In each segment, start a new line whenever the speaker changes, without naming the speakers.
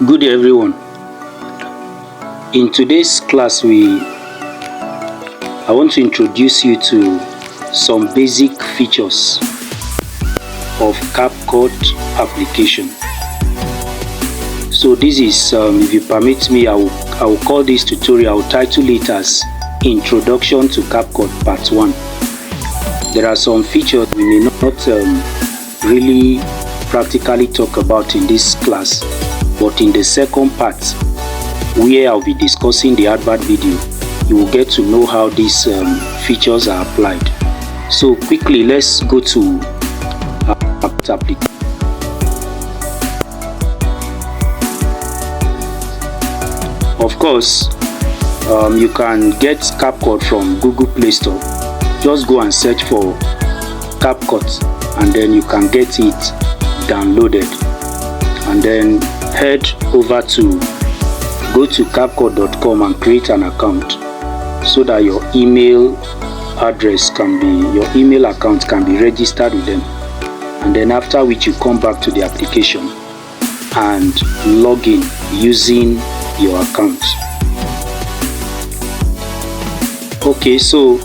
Good day everyone. In today's class I want to introduce you to some basic features of Capcut application. So this is, if you permit me, I will call this tutorial, I will title it as Introduction to Capcut Part 1. There are some features we may not really practically talk about in this class, but in the second part, where I'll be discussing the advert video, you will get to know how these features are applied. So quickly, let's go to Capcut application. Of course, you can get Capcut from Google Play Store. Just go and search for Capcut, and then you can get it downloaded. And then head over to go to capcut.com and create an account so that your email account can be registered with them. And then after which you come back to the application and log in using your account. Okay, so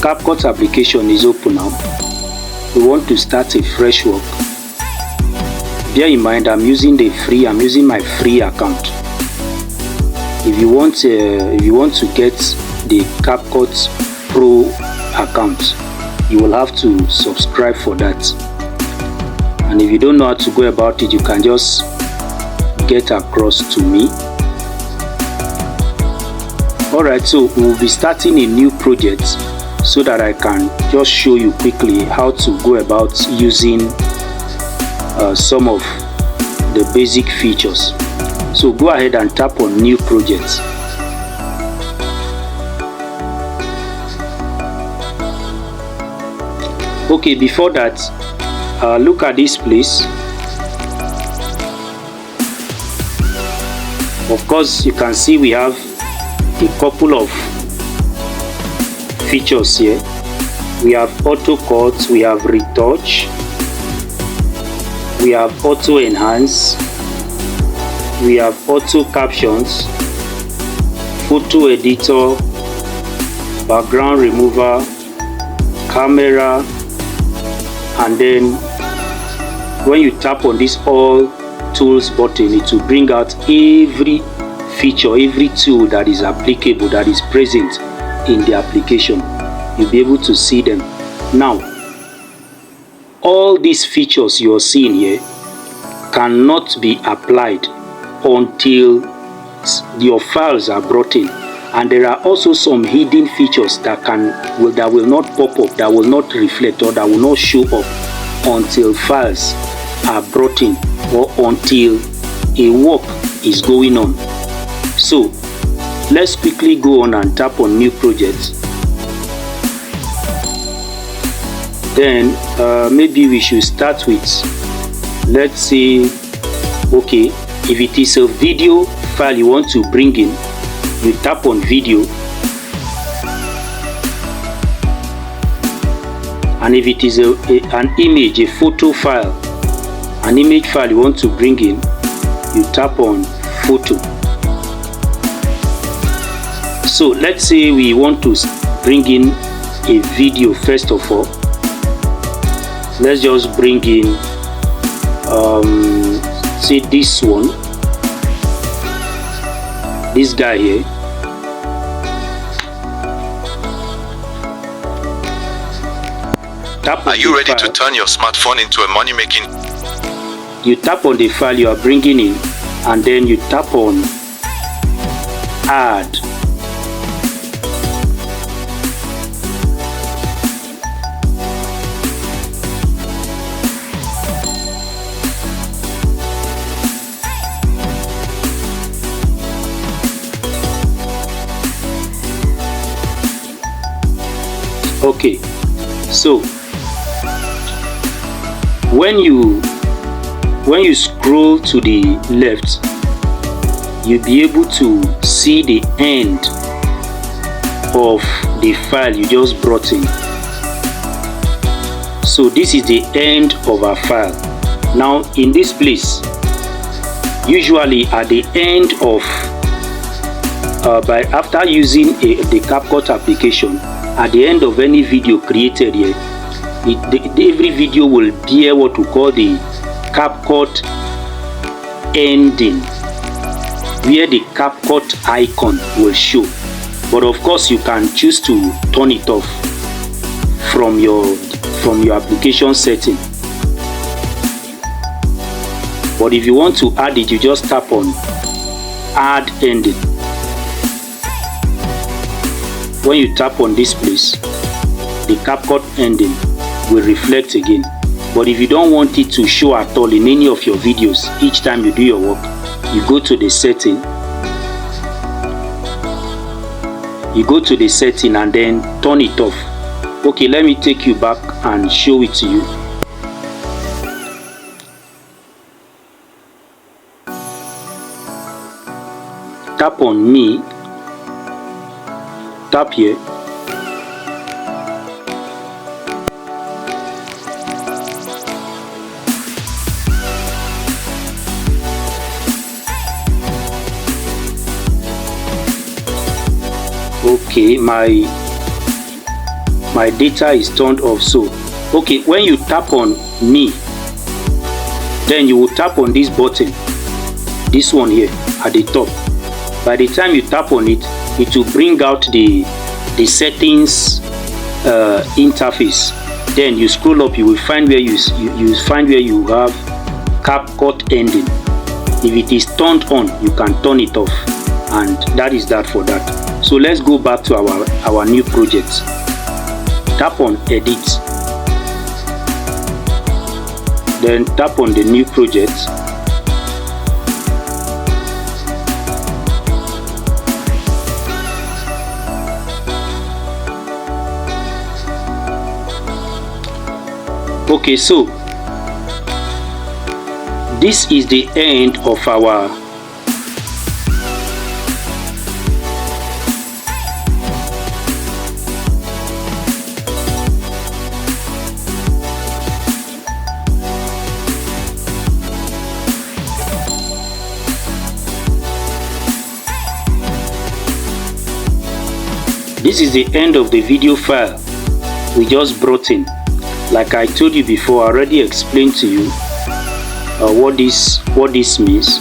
Capcut application is open now. We want to start a fresh work. Bear in mind, I'm using my free account. If you want to get the Capcut Pro account, you will have to subscribe for that. And if you don't know how to go about it, you can just get across to me. Alright, so we'll be starting a new project so that I can just show you quickly how to go about using some of the basic features. So go ahead and tap on new project. Okay, before that, look at this place. Of course, you can see we have a couple of features here. We have auto cut, we have retouch, we have auto enhance, we have auto captions, photo editor, background remover, camera, and then when you tap on this all tools button, it will bring out every feature, every tool that is applicable, that is present in the application. You'll be able to see them. Now, all these features you are seeing here cannot be applied until your files are brought in. And there are also some hidden features that will not pop up, that will not reflect, or that will not show up until files are brought in, or until a work is going on. So let's quickly go on and tap on new project. Then maybe we should start with, let's say, okay, if it is a video file you want to bring in, you tap on video. And if it is an image, a photo file, an image file you want to bring in, you tap on photo. So let's say we want to bring in a video. First of all, let's just bring in say this one, this guy here.
Are you ready to turn your smartphone into a money making?
You tap on the file you are bringing in, and then you tap on add. Okay, so when you scroll to the left, you'll be able to see the end of the file you just brought in. So this is the end of our file. Now in this place, usually at the end of after using the Capcut application, at the end of any video created here, every video will bear what we call the Capcut ending, where the Capcut icon will show. But of course you can choose to turn it off from your application setting. But if you want to add it, you just tap on add ending. When you tap on this place, the Capcut ending will reflect again. But if you don't want it to show at all in any of your videos each time you do your work, you go to the setting. You go to the setting and then turn it off. Okay, let me take you back and show it to you. Tap on me. Tap here. Okay, my data is turned off. So okay, when you tap on me, then you will tap on this button, this one here at the top. By the time you tap on it, it will bring out the settings interface. Then you scroll up, you will find where you have Capcut ending. If it is turned on, you can turn it off, and that is that for that. So let's go back to our new project. Tap on edit, then tap on the new project. Okay, so this is the end of our This is the end of the video file we just brought in. Like I told you before, I already explained to you what this means.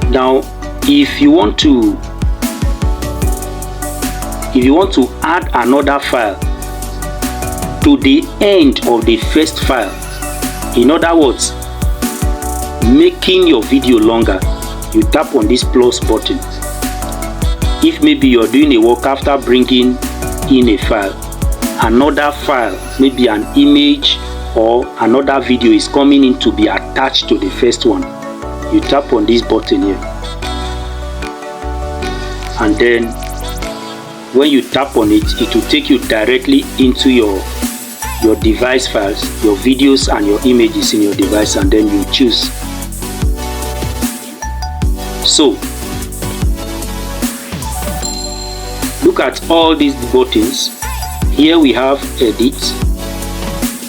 Now, if you want to add another file to the end of the first file, in other words, making your video longer, you tap on this plus button. If maybe you're doing a work after bringing in a file, another file, maybe an image or another video is coming in to be attached to the first one, you tap on this button here, and then when you tap on it, it will take you directly into your device files, your videos and your images in your device, and then you choose. So look at all these buttons. Here we have edit,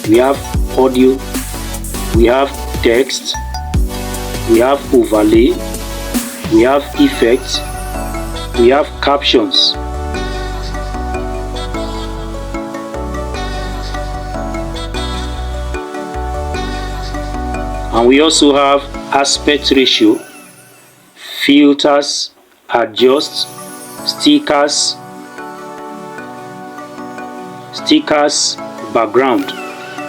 we have audio, we have text, we have overlay, we have effects, we have captions. And we also have aspect ratio, filters, adjust, stickers, background.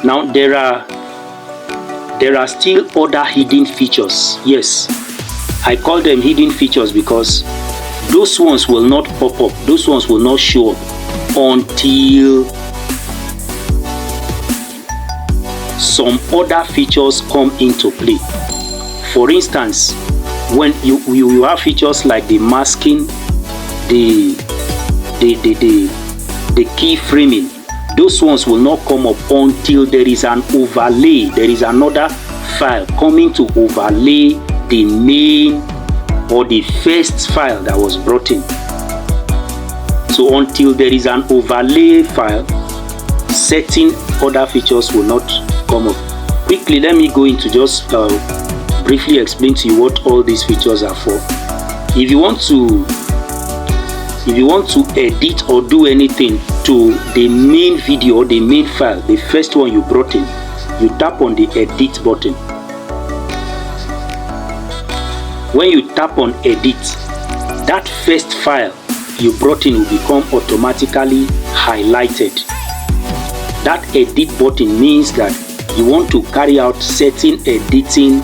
Now there are still other hidden features. Yes, I call them hidden features because those ones will not pop up, those ones will not show up until some other features come into play. For instance, when you have features like the masking, the keyframing, those ones will not come up until there is an overlay. There is another file coming to overlay the main or the first file that was brought in. So until there is an overlay file, certain other features will not come up. quickly let me go into just briefly explain to you what all these features are for. If you want to edit or do anything to the main video or the main file, the first one you brought in, you tap on the edit button. When you tap on edit, that first file you brought in will become automatically highlighted. That edit button means that you want to carry out certain editing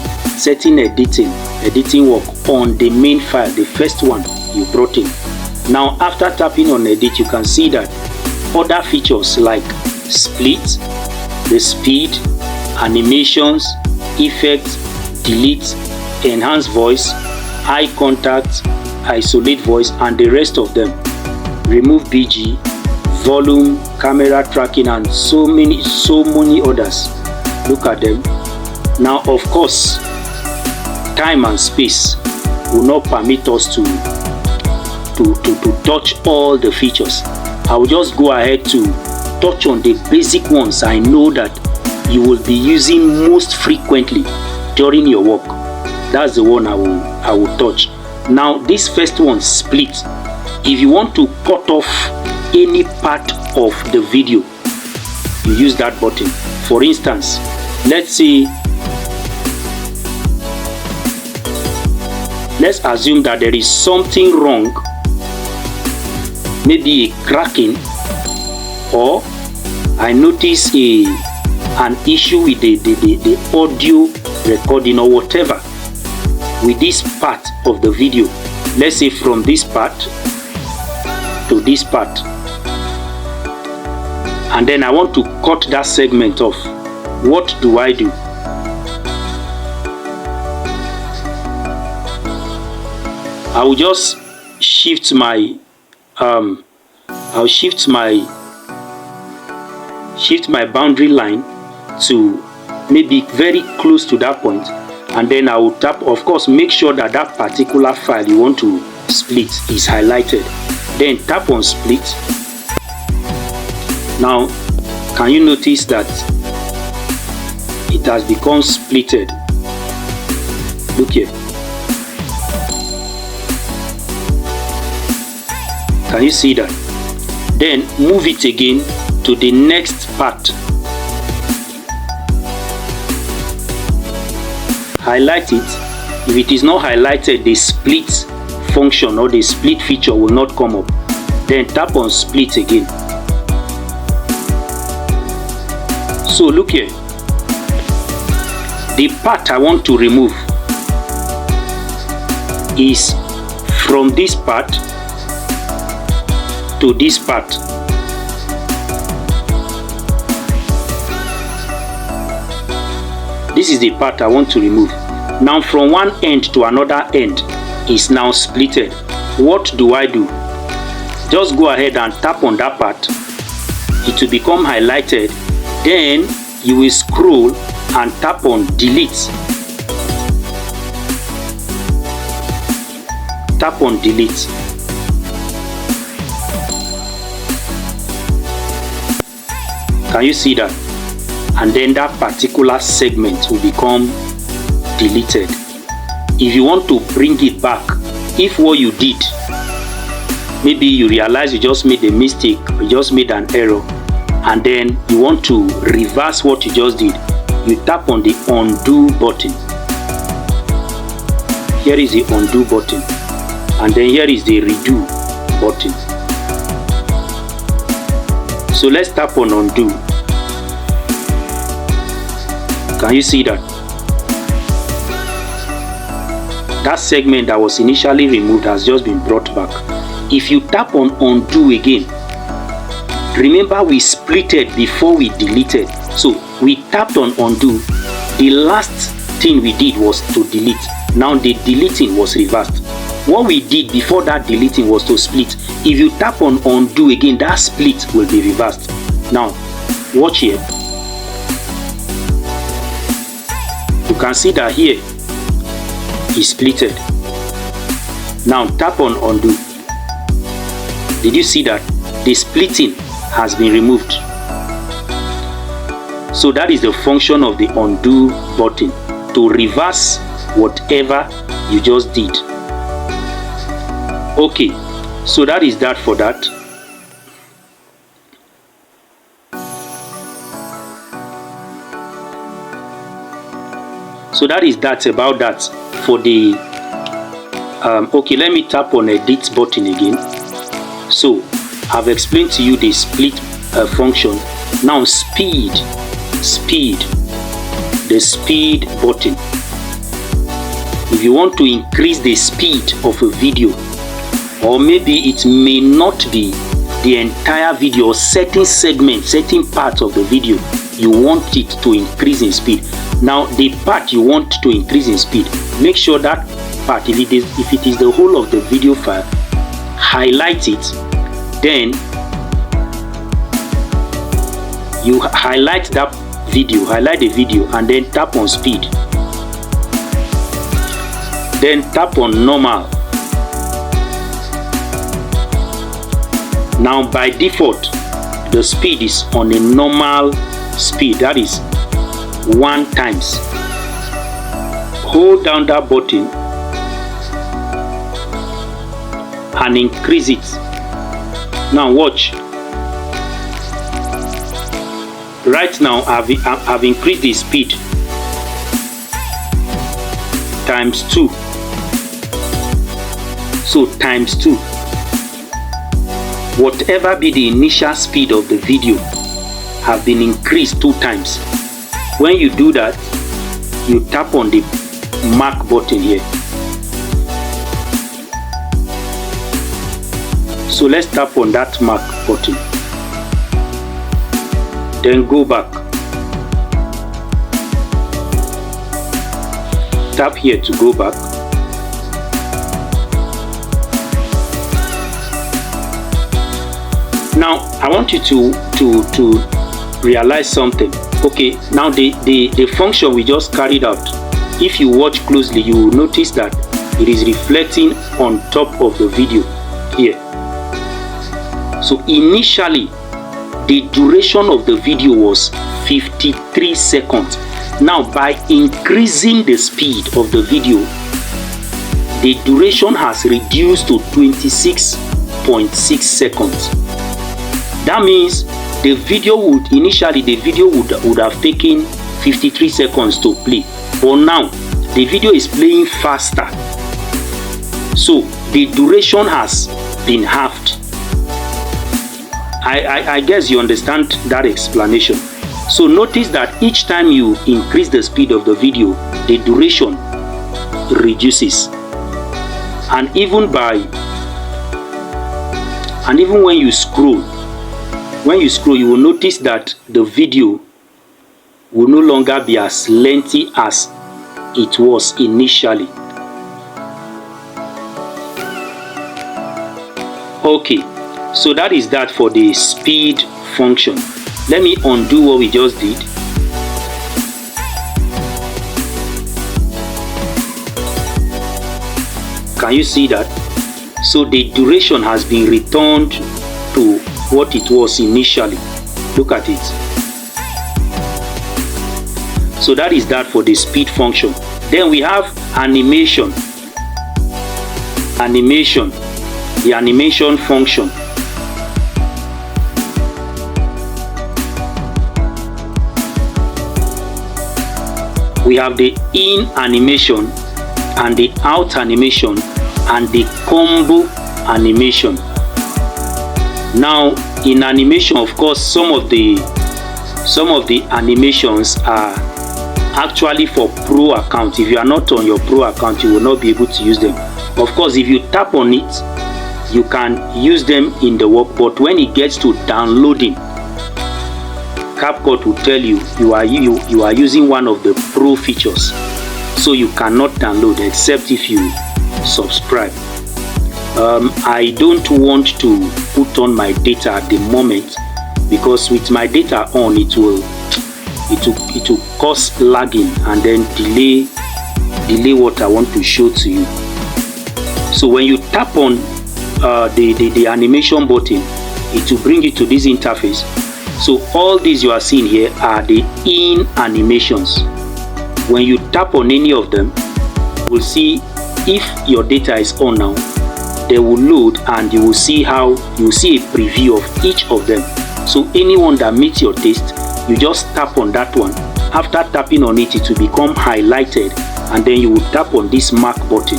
work on the main file, the first one you brought in. Now after tapping on edit, you can see that other features like split, the speed, animations, effects, delete, enhance voice, eye contact, isolate voice, and the rest of them, remove BG, volume, camera tracking, and so many others. Look at them. Now of course, time and space will not permit us to touch all the features. I will just go ahead to touch on the basic ones I know that you will be using most frequently during your work. That's the one I will touch. Now this first one, split. If you want to cut off any part of the video, you use that button. For instance, let's assume that there is something wrong, maybe a cracking, or I notice an issue with the audio recording or whatever with this part of the video. Let's say from this part to this part, and then I want to cut that segment off. What do? I will just shift my boundary line to maybe very close to that point, and then I will tap. Of course, make sure that that particular file you want to split is highlighted. Then tap on split. Now, can you notice that it has become splitted? Look here. Can you see that? Then move it again to the next part. Highlight it. If it is not highlighted, the split function or the split feature will not come up. Then tap on split again. So look here. The part I want to remove is from this part to this part. This is the part I want to remove. Now from one end to another end is now splitted. What do? Just go ahead and tap on that part. It will become highlighted. Then you will scroll and tap on delete. Tap on delete. Can you see that? And then that particular segment will become deleted. If you want to bring it back, if what you did, maybe you realize you just made a mistake, you just made an error, and then you want to reverse what you just did, you tap on the undo button. Here is the undo button, and then here is the redo button. So let's tap on undo. Can you see that? That segment that was initially removed has just been brought back. If you tap on undo again, remember we splitted before we deleted. So we tapped on undo. The last thing we did was to delete. Now the deleting was reversed. What we did before that deleting was to split. If you tap on undo again, that split will be reversed. Now watch here. You can see that here is splitted. Now tap on undo. Did you see that the splitting has been removed? So that is the function of the undo button, to reverse whatever you just did. Okay, so that is that for that. So that is that about that for the okay, let me tap on edit button again. So I've explained to you the split function. Now speed, the speed button. If you want to increase the speed of a video, or maybe it may not be the entire video, or certain segments, certain parts of the video, you want it to increase in speed. Now the part you want to increase in speed, make sure that part, if it is the whole of the video file, highlight it, then you highlight that video, highlight the video, and then tap on speed, then tap on normal. Now by default the speed is on a normal speed, that is 1 times. Hold down that button and increase it. Now watch. Right now I've increased the speed times 2. So times 2. Whatever be the initial speed of the video have been increased 2 times. When you do that, you tap on the mark button here. So let's tap on that mark button. Then go back. Tap here to go back. Now I want you to realize something. Okay, now the function we just carried out, if you watch closely, you will notice that it is reflecting on top of the video here. So initially the duration of the video was 53 seconds. Now by increasing the speed of the video, the duration has reduced to 26.6 seconds. That means the video would have taken 53 seconds to play, but now the video is playing faster, so the duration has been halved. I guess you understand that explanation. So notice that each time you increase the speed of the video, the duration reduces, and even when you scroll, you will notice that the video will no longer be as lengthy as it was initially. Okay, so that is that for the speed function. Let me undo what we just did. Can you see that? So the duration has been returned to what it was initially. Look at it. So that is that for the speed function. Then we have animation. The animation function. We have the in animation and the out animation and the combo animation. Now in animation, of course, some of the animations are actually for pro account. If you are not on your pro account, you will not be able to use them. Of course, if you tap on it, you can use them in the work, but when it gets to downloading, Capcut will tell you you are using one of the pro features, so you cannot download except if you subscribe. I don't want to put on my data at the moment, because with my data on, it will cause lagging and then delay what I want to show to you. So when you tap on the animation button, it will bring you to this interface. So all these you are seeing here are the in animations. When you tap on any of them, you will see if your data is on now, they will load and you will see how you will see a preview of each of them. So anyone that meets your taste, you just tap on that one. After tapping on it, it will become highlighted, and then you will tap on this mark button,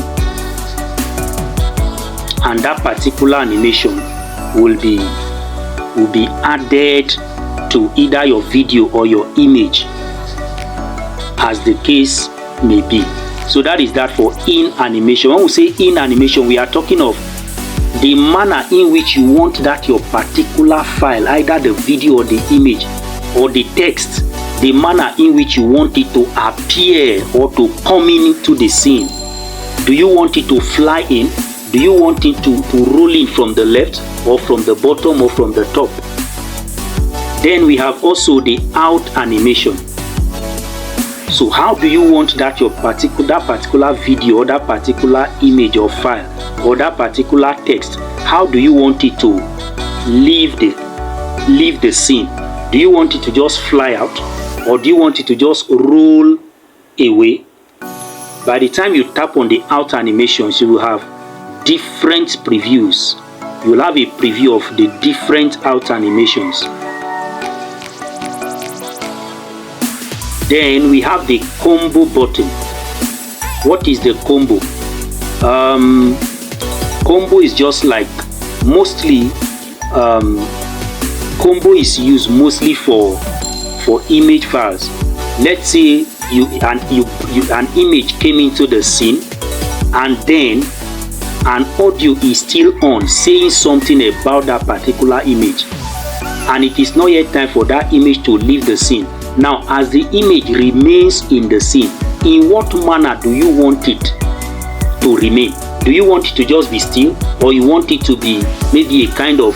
and that particular animation will be added to either your video or your image, as the case may be. So that is that for in animation. When we say in animation, we are talking of the manner in which you want that your particular file, either the video or the image or the text, the manner in which you want it to appear or to come into the scene. Do you want it to fly in? Do you want it to roll in from the left or from the bottom or from the top? Then we have also the out animation. So how do you want that your particular video or that particular image or file or that particular text, how do you want it to leave the scene? Do you want it to just fly out, or do you want it to just roll away? By the time you tap on the out animations, you will have different previews. You will have a preview of the different out animations. Then we have the combo button. What is the combo? Combo is just like mostly combo is used mostly for image files. Let's say an image came into the scene, and then an audio is still on saying something about that particular image, and it is not yet time for that image to leave the scene. Now, as the image remains in the scene, in what manner do you want it to remain? Do you want it to just be still, or you want it to be maybe a kind of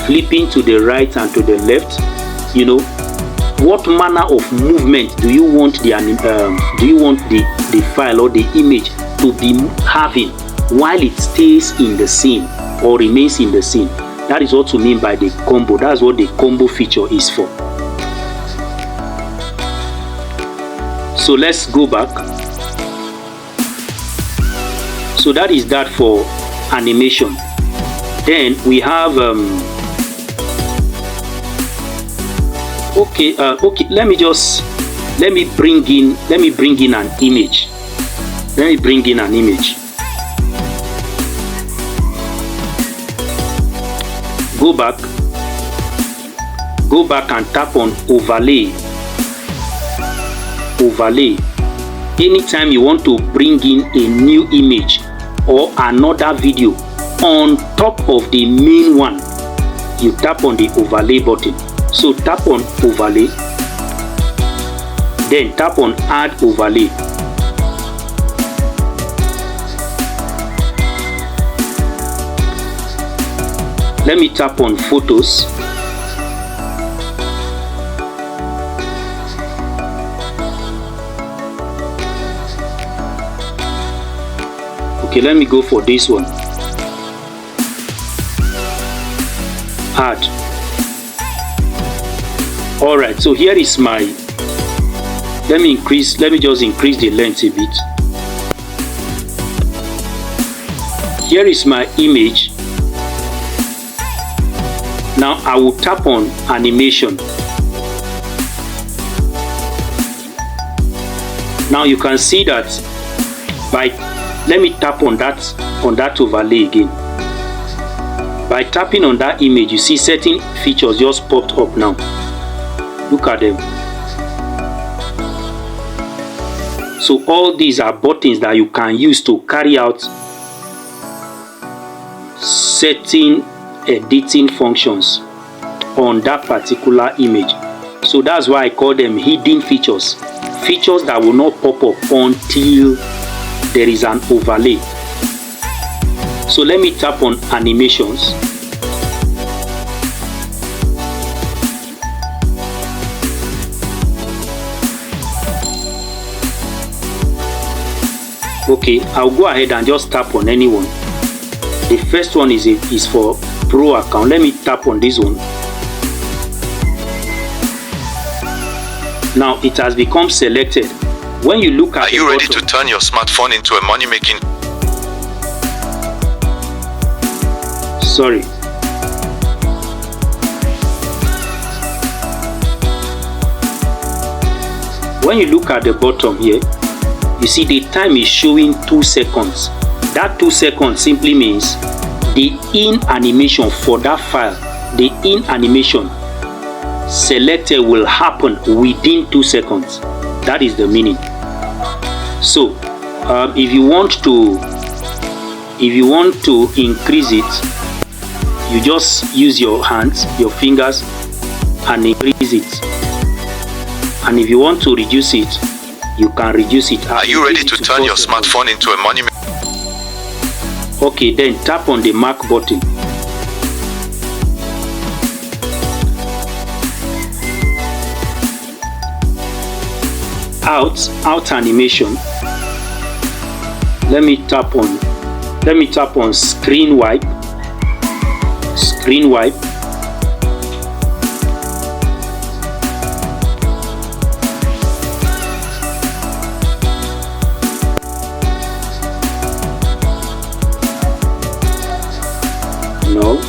flipping to the right and to the left? You know, what manner of movement do you want the file or the image to be having while it stays in the scene or remains in the scene? That is what we mean by the combo. That's what the combo feature is for. So let's go back. So that is that for animation. Then we have okay, let me bring in an image. Go back and tap on overlay. Anytime you want to bring in a new image or another video on top of the main one, you tap on the overlay button. So tap on overlay, then tap on add overlay. Let me tap on photos. Okay, let me go for this one. Add. Alright, so here is my, let me just increase the length a bit. Here is my image. Now I will tap on animation. Now you can see that let me tap on that overlay again. By tapping on that image, you see certain features just popped up now. Look at them. So all these are buttons that you can use to carry out certain editing functions on that particular image. So that's why I call them hidden features. Features that will not pop up until there is an overlay. So let me tap on animations. Okay, I'll go ahead and just tap on any one. The first one is for Pro account. Let me tap on this one. Now it has become selected. When you look at
Are you ready to turn your smartphone into a money-making?
Sorry. When you look at the bottom here, you see the time is showing 2 seconds. That 2 seconds simply means the in animation for that file, the in animation selected will happen within 2 seconds. That is the meaning. So if you want to increase it, you just use your hands, your fingers, and increase it. And if you want to reduce it, you can reduce it.
Are you ready to turn your smartphone into a money?
Okay, then tap on the mark button. Out animation. Let me tap on screen wipe. Screen wipe. No,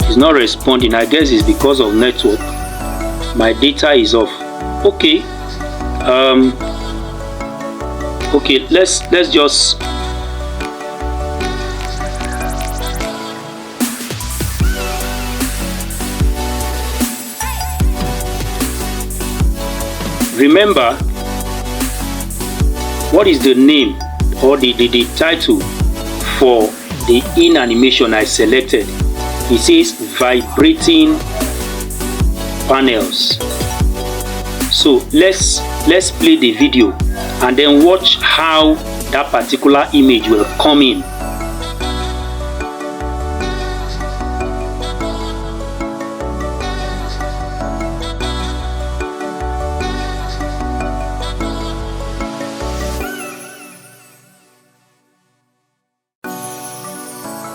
it's not responding. I guess it's because of network. My data is off. Okay. Okay, let's just remember what is the name or the title for the in animation I selected. It says vibrating panels. So let's play the video and then watch how that particular image will come in.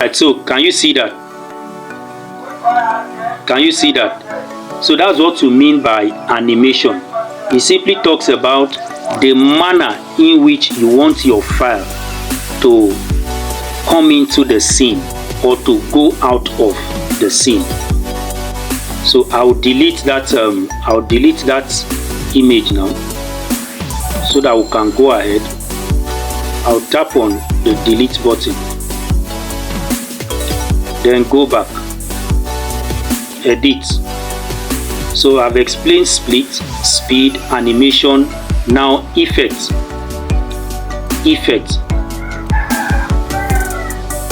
Right, so can you see that? Can you see that? So that's what you mean by animation. It simply talks about the manner in which you want your file to come into the scene or to go out of the scene. So I'll delete that image now so that we can go ahead. I'll tap on the delete button, then go back, edit. So I've explained split, speed, animation. Now effect.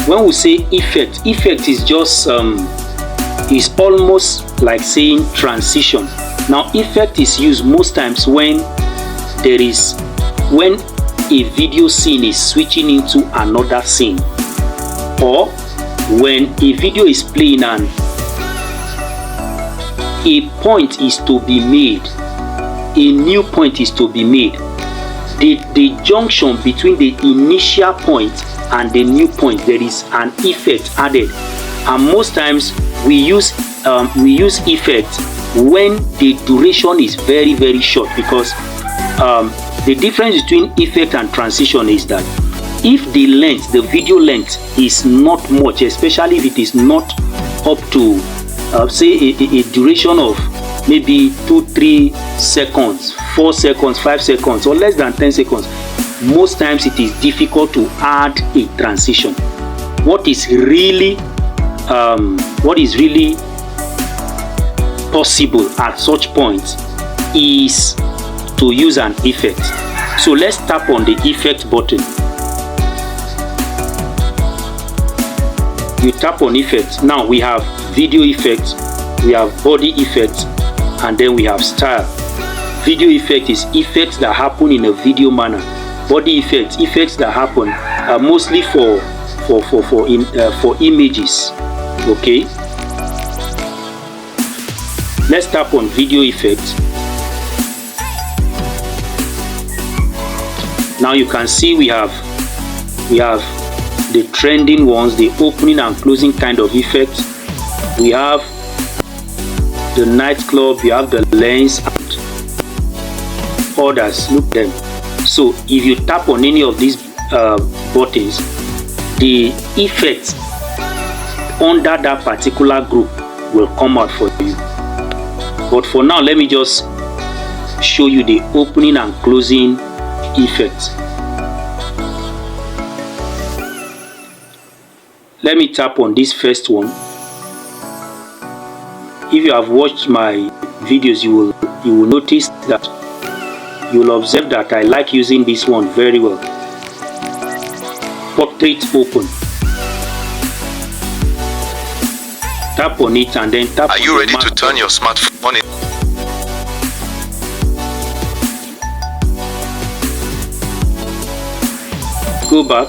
When we say effect is just is almost like saying transition. Now effect is used most times when a video scene is switching into another scene, or when a video is playing and a point is to be made, a new point is to be made. The junction between the initial point and the new point, there is an effect added, and most times we use effect when the duration is very, very short, because the difference between effect and transition is that if the length, the video length is not much, especially if it is not up to say a duration of maybe 2-3 seconds, 4 seconds, 5 seconds, or less than 10 seconds, most times it is difficult to add a transition. What is really possible at such points is to use an effect. So let's tap on the effect button. You tap on effect. Now we have video effect, we have body effect, and then we have style. Video effect is effects that happen in a video manner. Body effect, effects that happen mostly for images. Okay, let's tap on video effect. Now you can see we have the trending ones, the opening and closing kind of effect. We have the nightclub, you have the lens, and others. Look them. So if you tap on any of these buttons, the effects under that particular group will come out for you. But for now, let me just show you the opening and closing effects. Let me tap on this first one. If you have watched my videos, you will notice that you will observe that I like using this one very well. Portrait open. Tap on it and then tap on it.
Are you ready to turn your smartphone in?
Go back.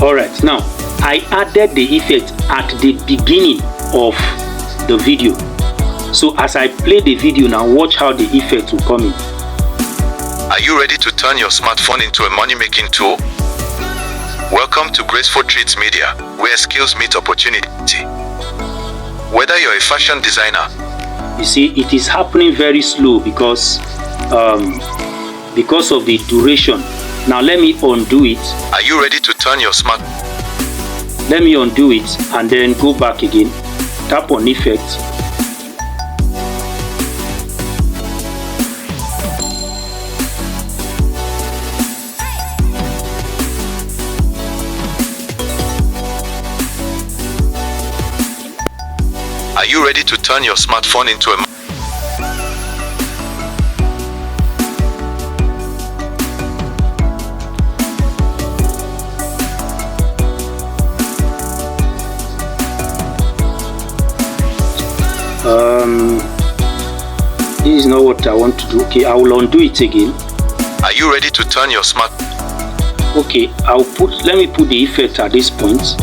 Alright, now I added the effect at the beginning of the video. So as I play the video now, watch how the effect will come in.
Are you ready to turn your smartphone into a money-making tool? Welcome to Graceful Treats Media, where skills meet opportunity. Whether you're a fashion designer,
you see, it is happening very slow because of the duration. Now let me undo it.
Are you ready to turn your smart?
Let me undo it and then go back again. Tap on effect.
Are you ready to turn your smartphone into a...
This is not what I want to do. Okay, I will undo it again.
Are you ready to turn your smart?
Okay, let me put the effect at this point.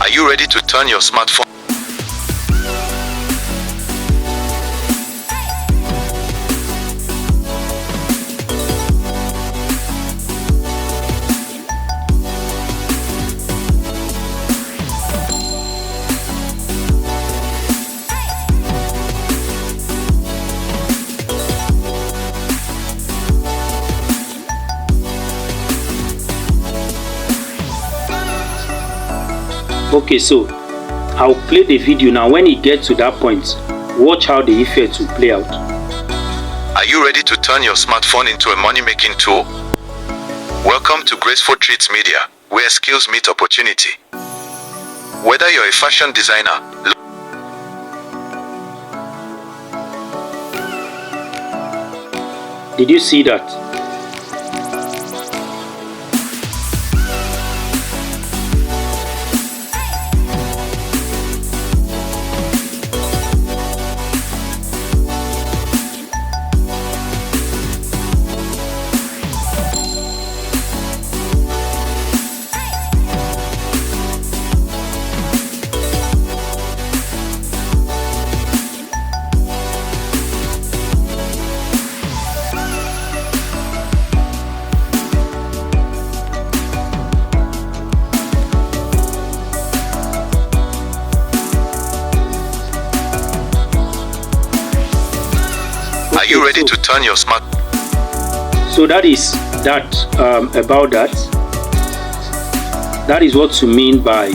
Are you ready to turn your smartphone?
Okay, so I'll play the video now. When it gets to that point, watch how the effects will play out.
Are you ready to turn your smartphone into a money-making tool? Welcome to Graceful Treats Media, where skills meet opportunity. Whether you're a fashion designer,
did you see that?
are you ready to turn your smart?
So that is that about that. That is what to mean by.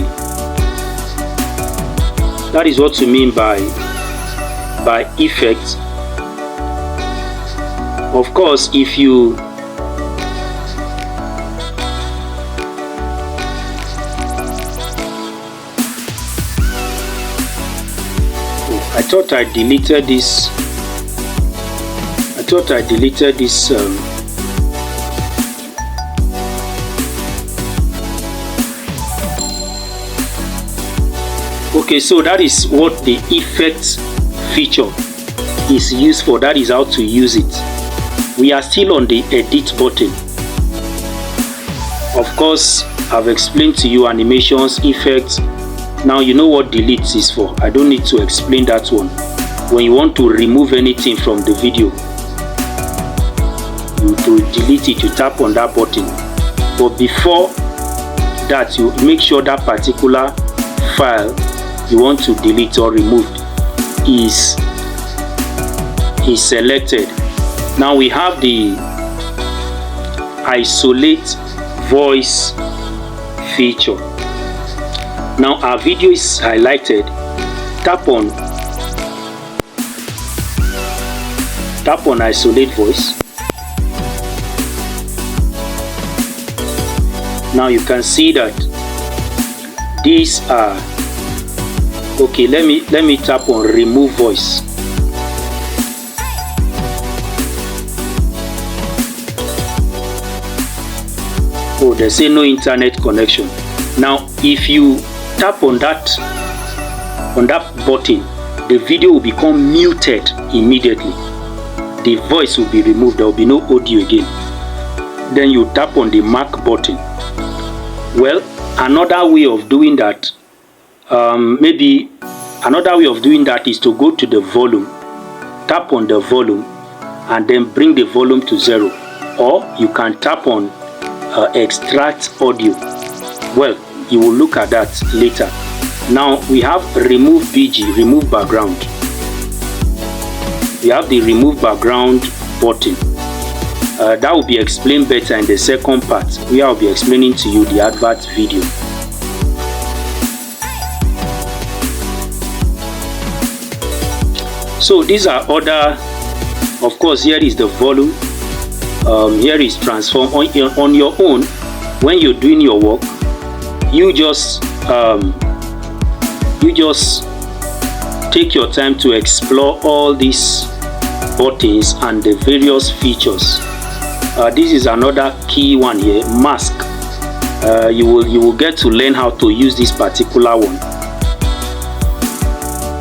That is what to mean by effect. Of course, if you I thought I deleted this. Okay, so that is what the effects feature is used for. That is how to use it. We are still on the edit button. Of course, I've explained to you animations, effects. Now you know what delete is for. I don't need to explain that one. When you want to remove anything from the video, to delete it, you tap on that button. But before that, you make sure that particular file you want to delete or remove is selected. Now we have the isolate voice feature. Now our video is highlighted. Tap on isolate voice. Now you can see that these are okay. Let me tap on remove voice. Oh, they say no internet connection. Now if you tap on that button, the video will become muted immediately. The voice will be removed. There will be no audio again. Then you tap on the mark button. Well, another way of doing that, maybe another way of doing that is to go to the volume, tap on the volume, and then bring the volume to 0. Or you can tap on extract audio. Well, you will look at that later. Now we have remove BG, remove background. We have the remove background button. That will be explained better in the second part, where I'll be explaining to you the advert video. So these are other, of course, here is the volume, here is transform. On your own, when you're doing your work, you just take your time to explore all these buttons and the various features. This is another key one here, mask. You will get to learn how to use this particular one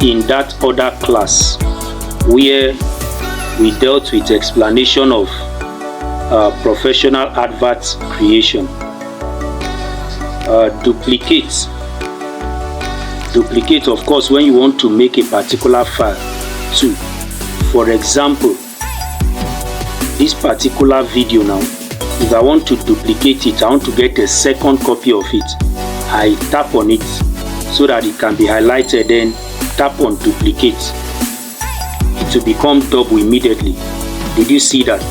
in that other class where we dealt with explanation of professional advert creation. Duplicate, of course, when you want to make a particular file too. For example, this particular video now, if I want to duplicate it, I want to get a second copy of it, I tap on it so that it can be highlighted, then tap on duplicate. It will become double immediately. Did you see that?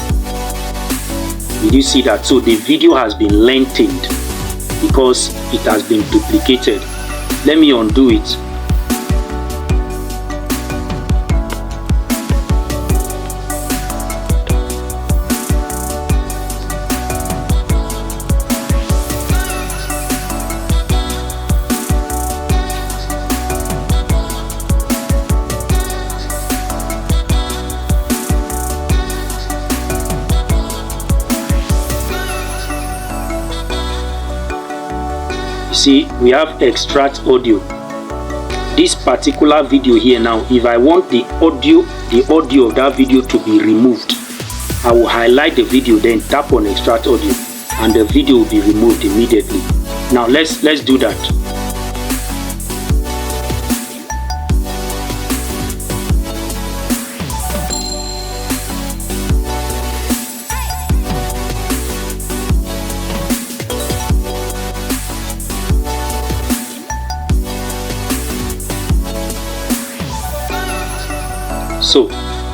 Did you see that? So the video has been lengthened because it has been duplicated. Let me undo it. See, we have extract audio. This particular video here now, if I want the audio of that video to be removed, I will highlight the video, then tap on extract audio, and the video will be removed immediately. Now let's do that. So,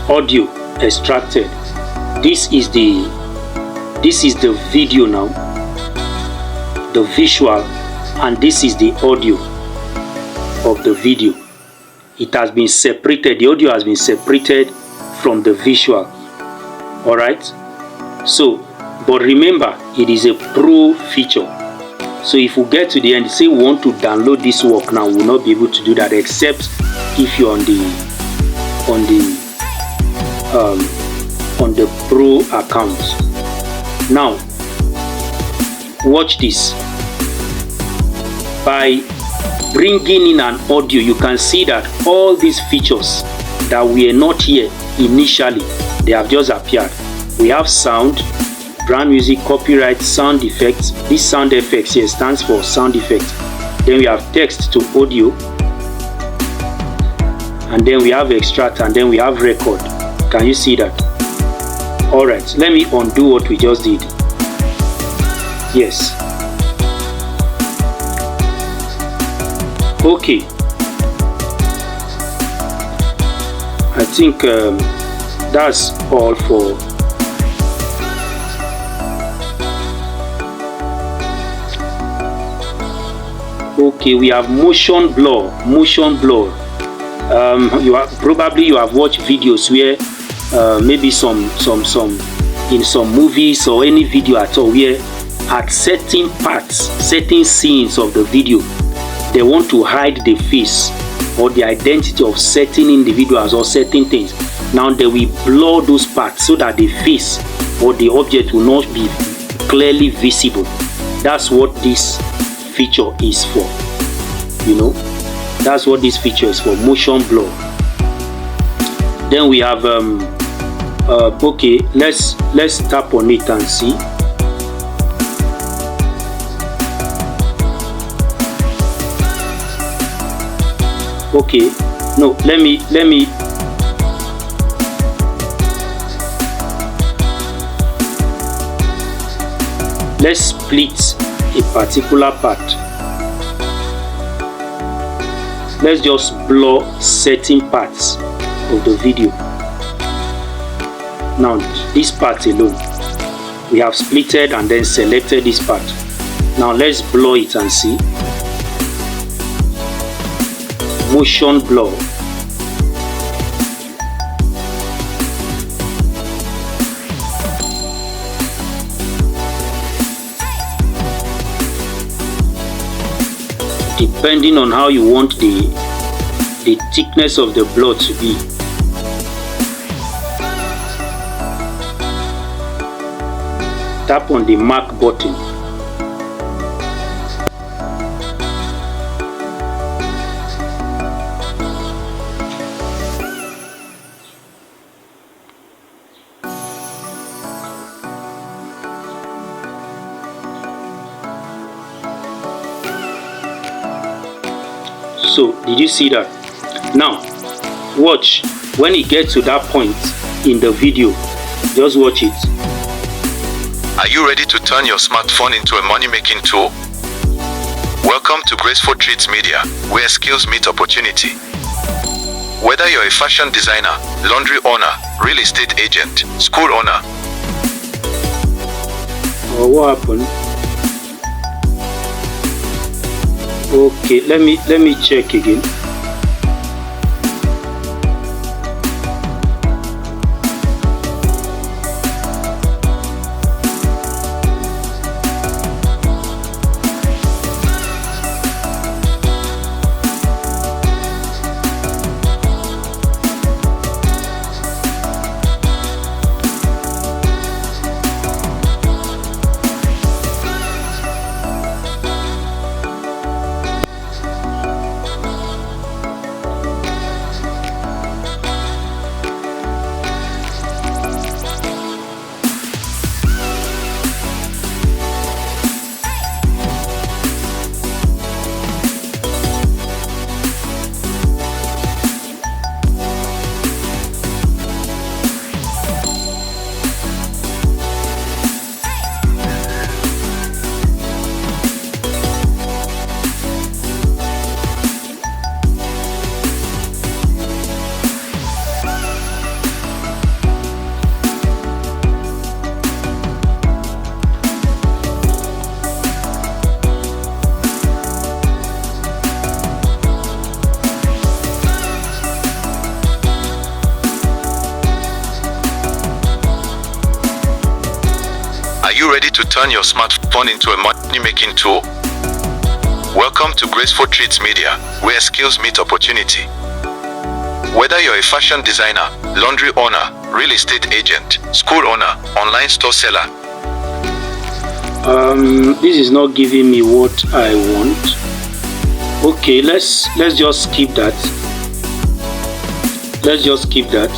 audio extracted. This is the video now, the visual, and this is the audio of the video. It has been separated. The audio has been separated from the visual. All right. So, but remember, it is a pro feature. So if we get to the end, say we want to download this work now, we'll not be able to do that except if you're on the pro account. Now watch this. By bringing in an audio, you can see that all these features that were not here initially, they have just appeared. We have sound, brand music, copyright, sound effects. This sound effects here stands for sound effects. Then we have text to audio, and then we have extract, and then we have record. Can you see that? All right, let me undo what we just did. Yes. Okay. I think that's all for okay. We have motion blur. You have watched videos where maybe some in some movies or any video at all, where at certain parts, certain scenes of the video, they want to hide the face or the identity of certain individuals or certain things. Now they will blur those parts so that the face or the object will not be clearly visible. That's what this feature is for. You know, that's what this feature is for, motion blur. Then we have okay, let's tap on it and see. Okay, no, let me let's split a particular part. Let's just blur certain parts of the video. Now this part alone, we have splitted and then selected this part. Now let's blur it and see. Motion blur. Depending on how you want the thickness of the blur to be. Tap on the mark button. So, did you see that? Now, watch. When it gets to that point in the video, just watch it.
Are you ready to turn your smartphone into a money-making tool? Welcome to Graceful Treats Media, where skills meet opportunity. Whether you're a fashion designer, laundry owner, real estate agent, school owner.
Oh, what happened? Okay, let me check again.
Are you ready to turn your smartphone into a money-making tool? Welcome to Graceful Treats Media, where skills meet opportunity. Whether you're a fashion designer, laundry owner, real estate agent, school owner, online store seller.
This is not giving me what I want. Okay, let's just skip that. Let's just skip that.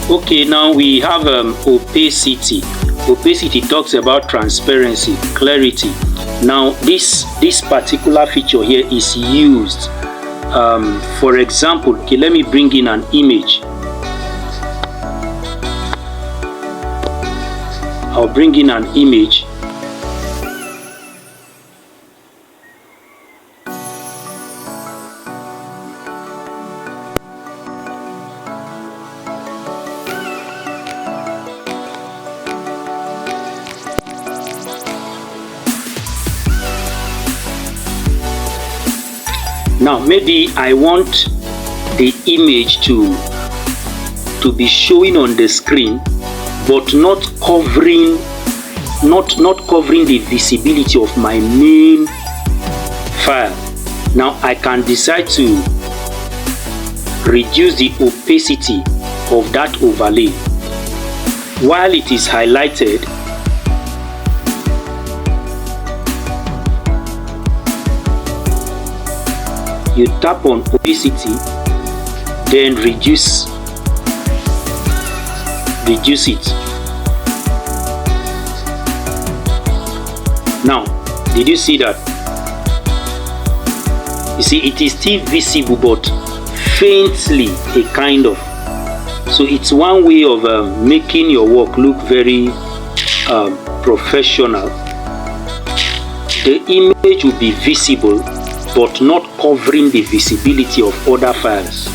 Okay, now we have opacity. Opacity talks about transparency, clarity. Now this particular feature here is used, for example, okay, let me bring in an image. I'll bring in an image. Now maybe I want the image to be showing on the screen, but not covering the visibility of my main file. Now I can decide to reduce the opacity of that overlay. While it is highlighted, you tap on opacity, then reduce it. Now, did you see that? You see, it is still visible, but faintly, a kind of. So it's one way of making your work look very professional. The image will be visible, but not covering the visibility of other files.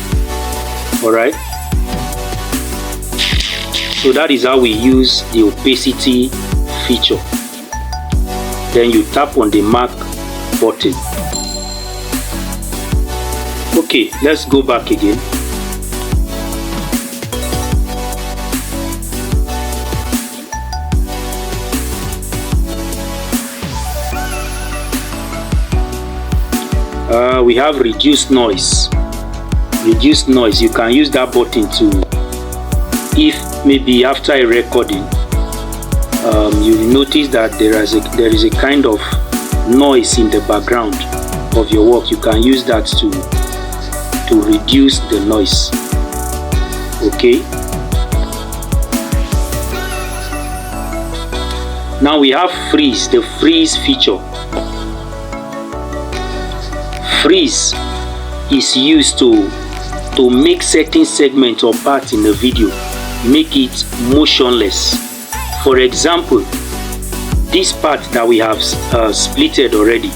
Alright? So that is how we use the opacity feature. Then you tap on the mark button. Okay, let's go back again. We have reduced noise. Reduced noise, you can use that button to, if maybe after a recording you notice that there is a kind of noise in the background of your work, you can use that to reduce the noise. Okay, now we have freeze, the freeze feature. Freeze is used to make certain segments or parts in the video, make it motionless. For example, this part that we have splitted already,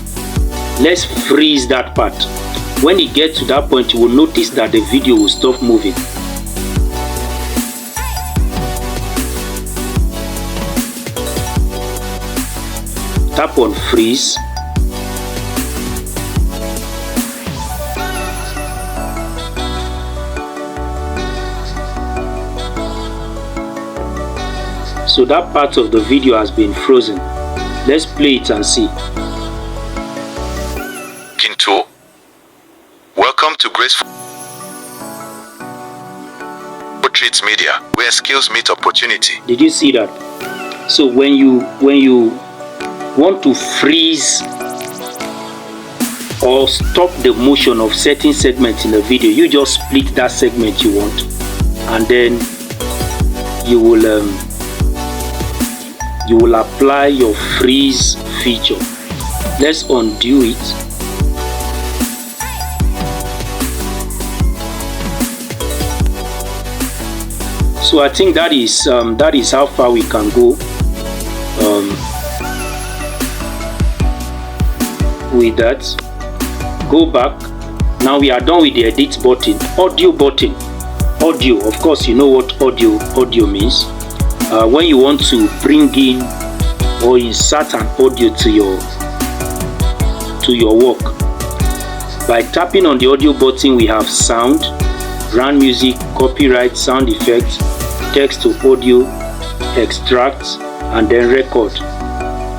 let's freeze that part. When it gets to that point, you will notice that the video will stop moving. Tap on freeze. So that part of the video has been frozen. Let's play it and see.
Tool. Welcome to Graceful Treats Media, where skills meet opportunity.
Did you see that? So when you want to freeze or stop the motion of certain segments in the video, you just split that segment you want, and then you will apply your freeze feature. Let's undo it. So I think that is how far we can go with that. Go back. Now we are done with the edit button. Audio button. Audio, of course you know what audio means. When you want to bring in or insert an audio to your work, by tapping on the audio button, we have sound, run music, copyright, sound effects, text to audio, extract, and then record.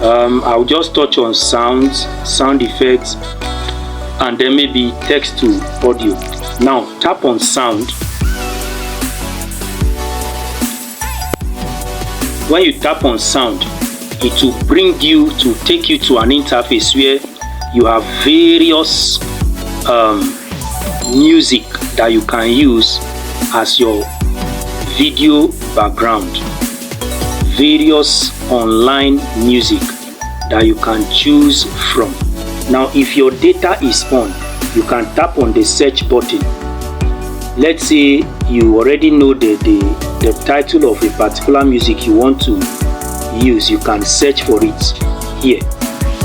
I'll just touch on sounds, sound effects, and then maybe text to audio. Now tap on sound. when you tap on sound, it will take you to an interface where you have various music that you can use as your video background, various online music that you can choose from. Now if your data is on, you can tap on the search button. Let's say you already know the title of a particular music you want to use. You can search for it here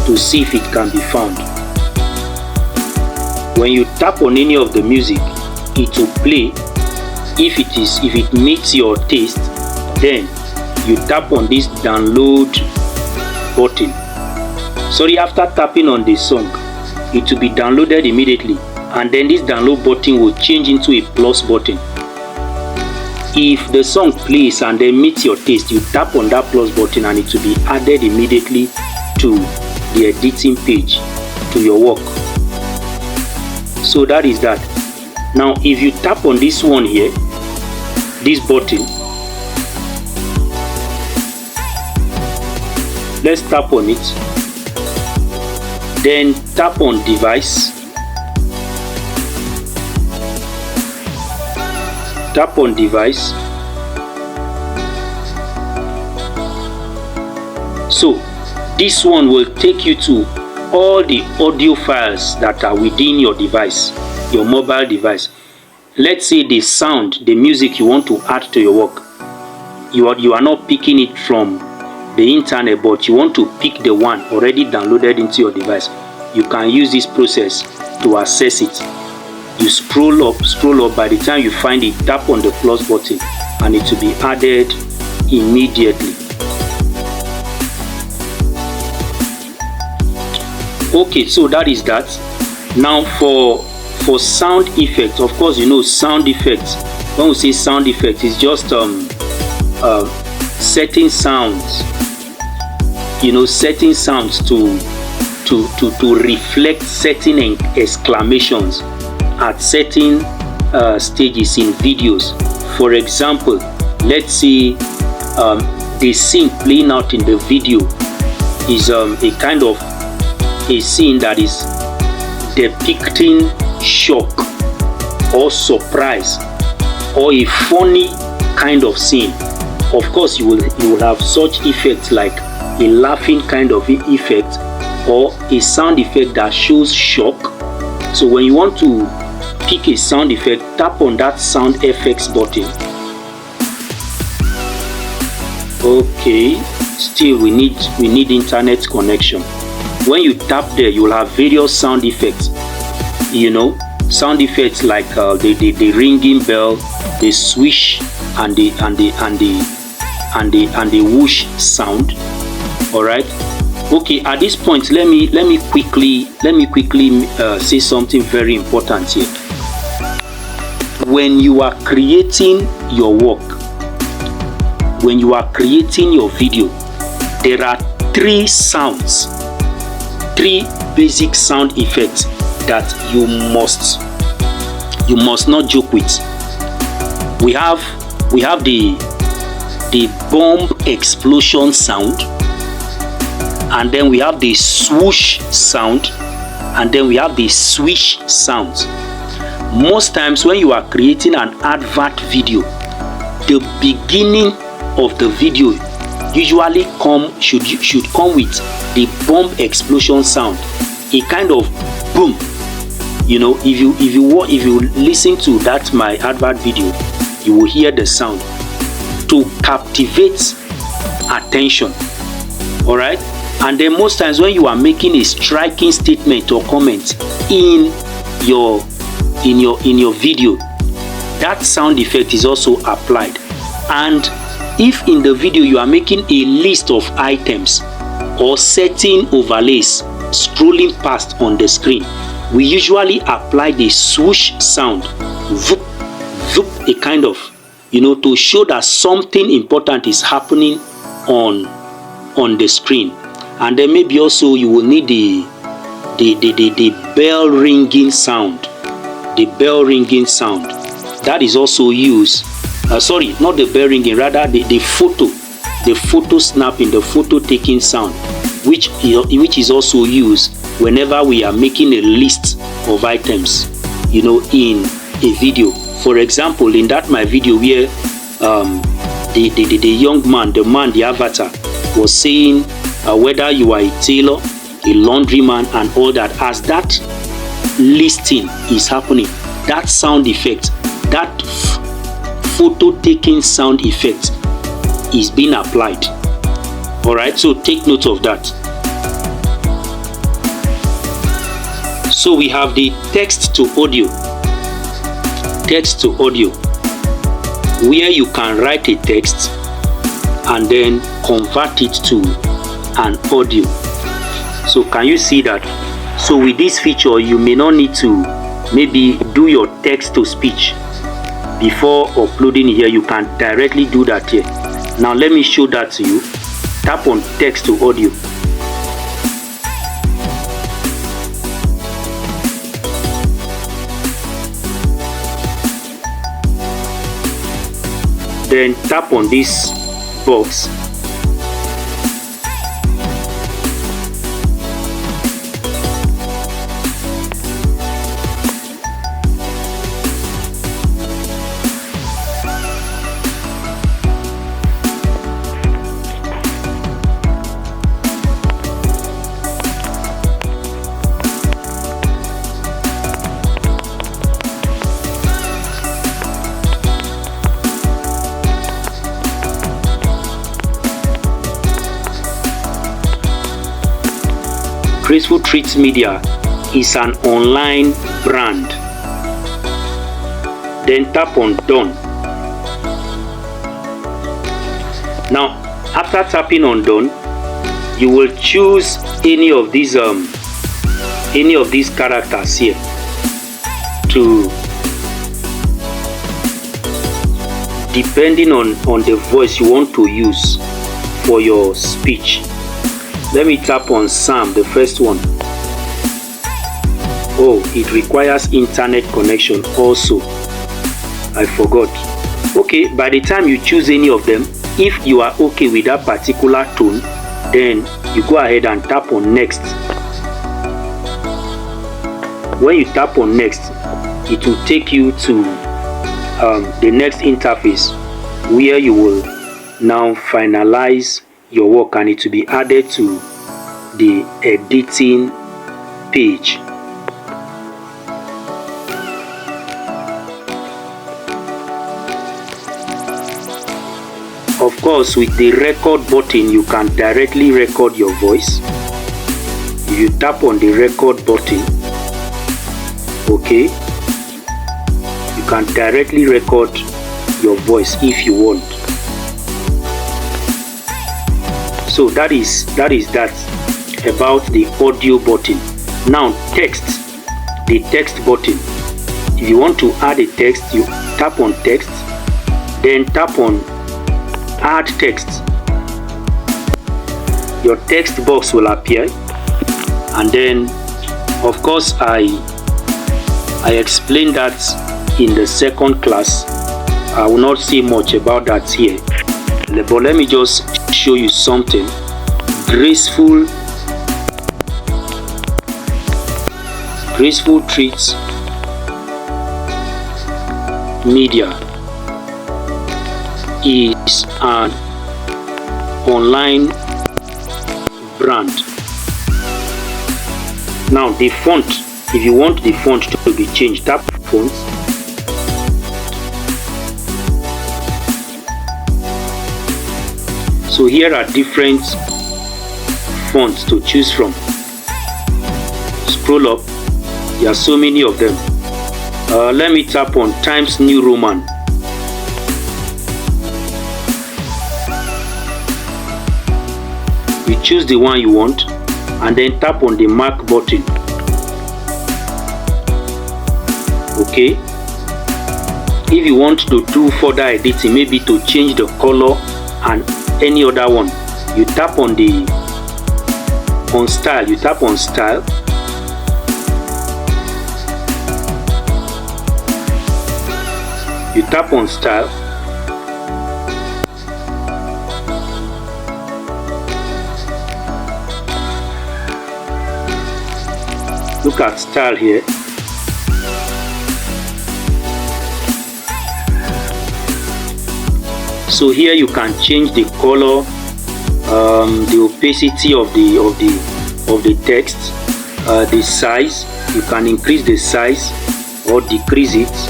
to see if it can be found. When you tap on any of the music, it will play. If it meets your taste, then you tap on this download button. Sorry, after tapping on the song, it will be downloaded immediately, and then this download button will change into a plus button. If the song plays and then meets your taste, you tap on that plus button and it will be added immediately to the editing page, to your work. So that is that. Now if you tap on this one here, this button, let's tap on it, then tap on device, tap on device. So this one will take you to all the audio files that are within your device, your mobile device. Let's say the sound, the music you want to add to your work, you are not picking it from the internet, but you want to pick the one already downloaded into your device. You can use this process to access it. You scroll up, by the time you find it, tap on the plus button and it will be added immediately. Okay, so that is that. Now for sound effects, of course, you know sound effects. When we say sound effects, it's just setting sounds, setting sounds to reflect certain exclamations at certain stages in videos. For example, let's say the scene playing out in the video is a kind of a scene that is depicting shock or surprise or a funny kind of scene. Of course, you will have such effects like a laughing kind of effect or a sound effect that shows shock. So when you want to pick a sound effect, tap on that sound effects button. Okay, still we need internet connection. When you tap there, you will have various sound effects. Sound effects like the ringing bell, the swish, and the whoosh sound. All right. Okay. At this point, let me quickly say something very important here. When you are creating your work, when you are creating your video, there are three basic sound effects that you must not joke with. We have the bomb explosion sound, and then we have the swoosh sound, and then we have the swish sound. Most times when you are creating an advert video, the beginning of the video usually should come with the bomb explosion sound, a kind of boom. If you listen to that my advert video, you will hear the sound to captivate attention. All right. And then most times when you are making a striking statement or comment in your video, that sound effect is also applied. And if in the video you are making a list of items or certain overlays scrolling past on the screen, we usually apply the swoosh sound, zoop, zoop, a kind of, to show that something important is happening on the screen. And then maybe also you will need the bell ringing sound. The bell ringing sound that is also used. Sorry, not the bell ringing, rather the photo. the photo snapping, the photo taking sound, which is also used whenever we are making a list of items, in a video. For example, in that my video where the young man, the avatar, was saying whether you are a tailor, a laundryman, and all that. As that listing is happening, that sound effect, that photo taking sound effect is being applied. All right, so take note of that. So we have the text to audio, where you can write a text and then convert it to an audio. So can you see that? So with this feature, you may not need to maybe do your text to speech before uploading here. You can directly do that here. Now let me show that to you. Tap on text to audio. Then tap on this box. Graceful Treats Media is an online brand. Then tap on Done. Now, after tapping on Done, you will choose any of these characters here to, depending on the voice you want to use for your speech. Let me tap on Sam, the first one. Oh, it requires internet connection also. I forgot. Okay, by the time you choose any of them, if you are okay with that particular tone, then you go ahead and tap on Next. When you tap on Next, it will take you to the next interface where you will now finalize your work, and it will be added to the editing page. Of course, with the record button, you can directly record your voice. If you tap on the record button, okay, you can directly record your voice if you want. So that is that about the audio button. Now text, the text button. If you want to add a text, you tap on text, then tap on add text. Your text box will appear, and then of course I explained that in the second class. I will not say much about that here, but let me just show you something. Graceful Treats Media is an online brand. Now the font, if you want the font to be changed, tap font. So here are different fonts to choose from. Scroll up, there are so many of them. Let me tap on Times New Roman. You choose the one you want and then tap on the mark button. Okay. If you want to do further editing, maybe to change the color and any other one, you tap on style. You tap on style. You tap on style. Look at style here. So here you can change the color, the opacity of the text, the size. You can increase the size or decrease it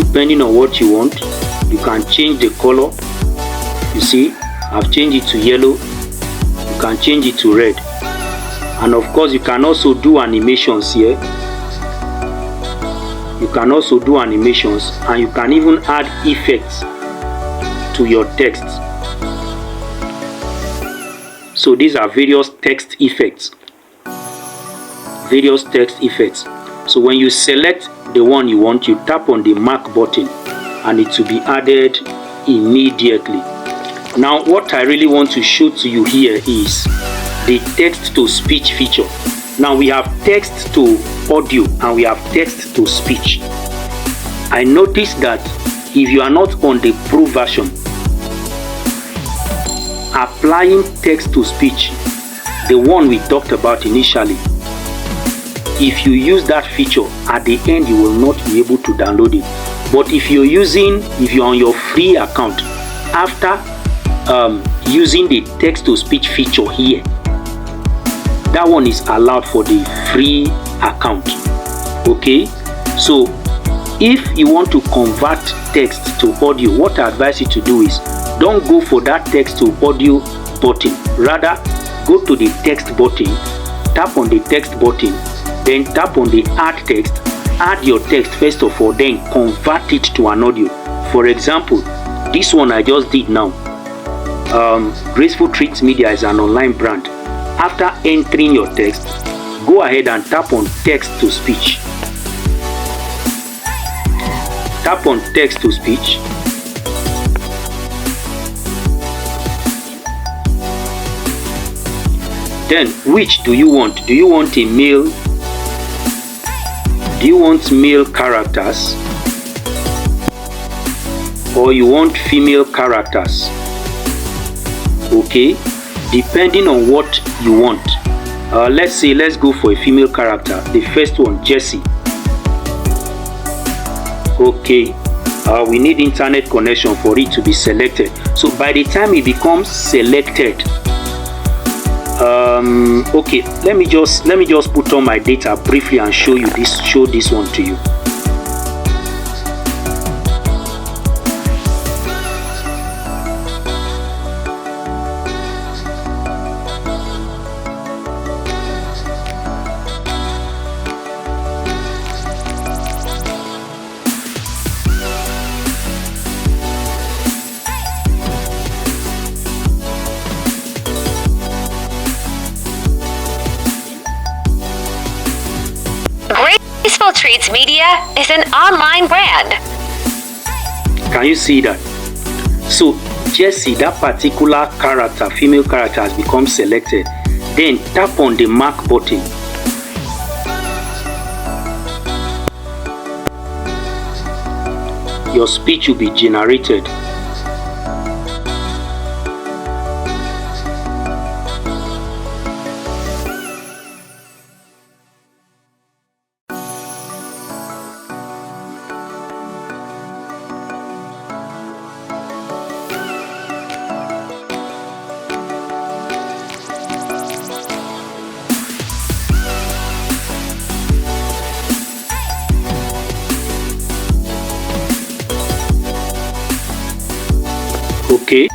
depending on what you want. You can change the color. You see, I've changed it to yellow. You can change it to red, and of course you can also do animations here. You can also do animations, and you can even add effects to your text. So these are various text effects. So when you select the one you want, you tap on the mark button and it will be added immediately. Now what I really want to show to you here is the text to speech feature. Now we have text to audio and we have text to speech. I noticed that if you are not on the pro version, applying text to speech, the one we talked about initially, if you use that feature, at the end you will not be able to download it. But if you're on your free account, after using the text to speech feature here, that one is allowed for the free account. Okay, so if you want to convert text to audio, what I advise you to do is don't go for that text to audio button. Rather, go to the text button, tap on the text button, then tap on the add text. Add your text first of all, then convert it to an audio. For example, this one I just did now. Graceful Treats Media is an online brand. After entering your text, go ahead and tap on text to speech. Tap on text to speech. Then which do you want? Do you want a male? Do you want male characters? Or you want female characters? Okay, depending on what you want. Let's go for a female character. The first one, Jessie. Okay, we need internet connection for it to be selected. So by the time it becomes selected, okay, let me just put on my data briefly and show this one to you.
Graceful Treats Media is an online brand.
Can you see that? So Jessie, that particular character, female character, has become selected. Then tap on the mark button. Your speech will be generated. Okay.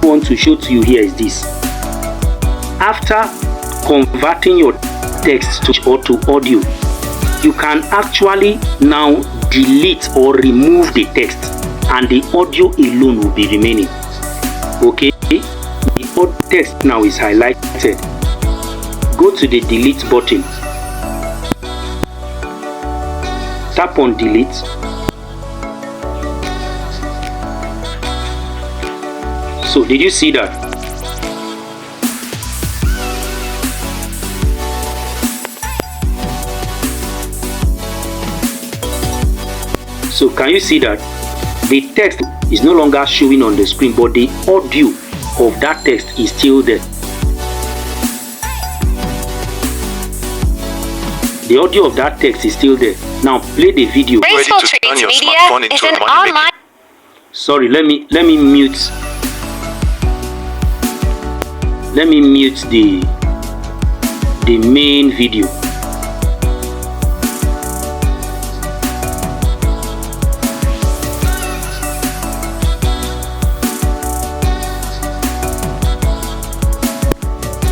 Want to show to you here is this. After converting your text to audio, you can actually now delete or remove the text and the audio alone will be remaining. Okay, the text now is highlighted. Go to the delete button, tap on delete. So did you see that? So can you see that the text is no longer showing on the screen, but the audio of that text is still there. The audio of that text is still there. Now play the video.
Graceful Treats Media is an online.
Sorry, let me mute. Let me mute the main video.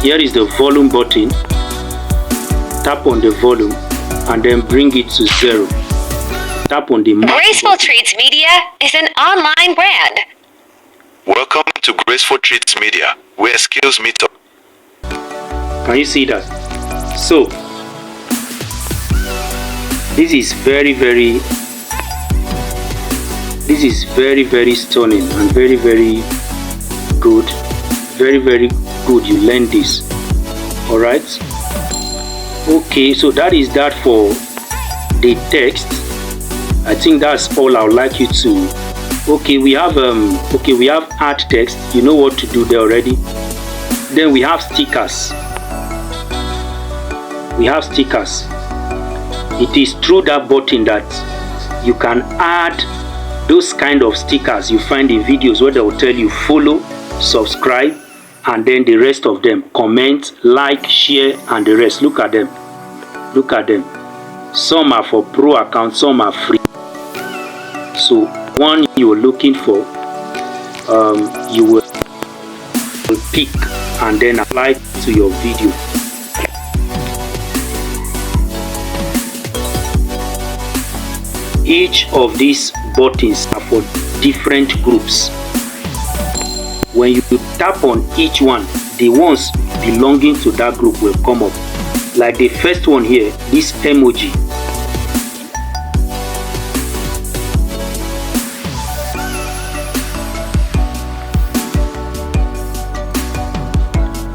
Here is the volume button. Tap on the volume and then bring it to 0. Tap on the
Graceful Treats Media is an online brand.
Welcome to Graceful Treats Media, where skills meet up.
Can you see that? So this is very stunning and very good. Very good. You learn this. All right. Okay, so that is that for the text. I think that's all I would like you to. Okay, we have add text. You know what to do there already. Then we have stickers. It is through that button that you can add those kind of stickers you find in videos where they will tell you follow, subscribe, and then the rest of them, comment, like, share, and the rest. Look at them. Some are for pro accounts, some are free. So one you're looking for, you will pick and then apply to your video. Each of these buttons are for different groups. When you tap on each one, the ones belonging to that group will come up. Like the first one here, this emoji.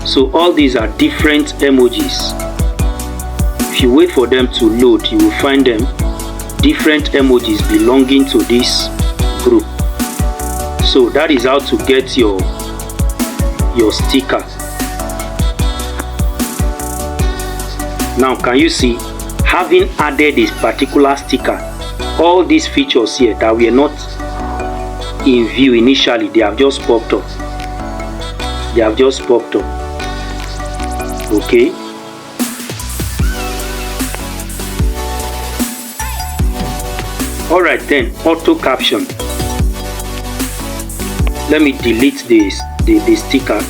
So all these are different emojis. If you wait for them to load, you will find them different emojis belonging to this group. So that is how to get your sticker. Now can you see, having added this particular sticker, all these features here that were not in view initially, they have just popped up. Okay. Alright then, auto caption. Let me delete the sticker.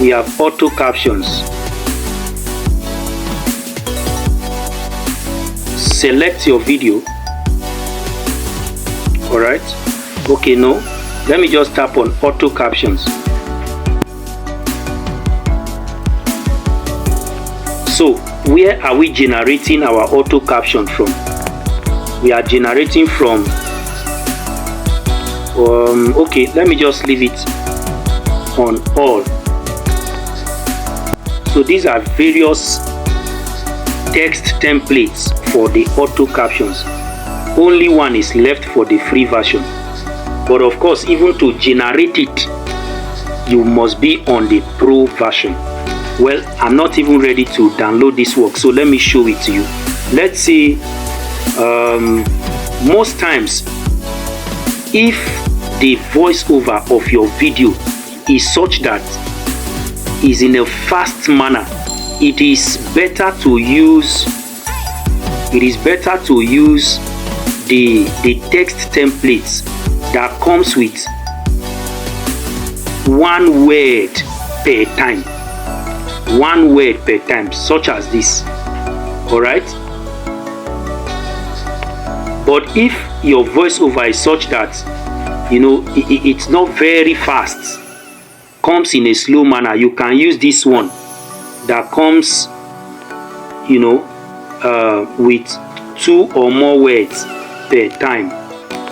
We have auto captions. Select your video. Alright. Okay, no. Let me just tap on auto captions. So, where are we generating our auto caption from? We are generating from okay, let me just leave it on all. So these are various text templates for the auto captions. Only one is left for the free version, but of course, even to generate it, you must be on the pro version. Well, I'm not even ready to download this work, so let me show it to you. Let's see. Most times, if the voiceover of your video is such that is in a fast manner, it is better to use the text templates that comes with one word per time, such as this. All right. But if your voiceover is such that it's not very fast, comes in a slow manner, you can use this one that comes with 2 or more words per time.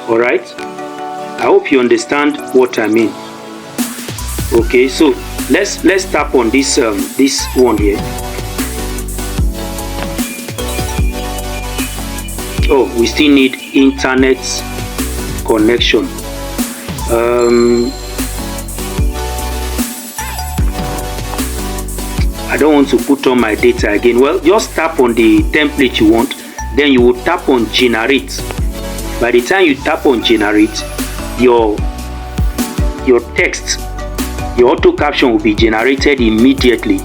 All right, I hope you understand what I mean. Okay, so let's tap on this this one here. Oh, we still need internet connection. I don't want to put on my data again. Well, just tap on the template you want, then you will tap on generate. By the time you tap on generate, your text, your auto caption will be generated immediately,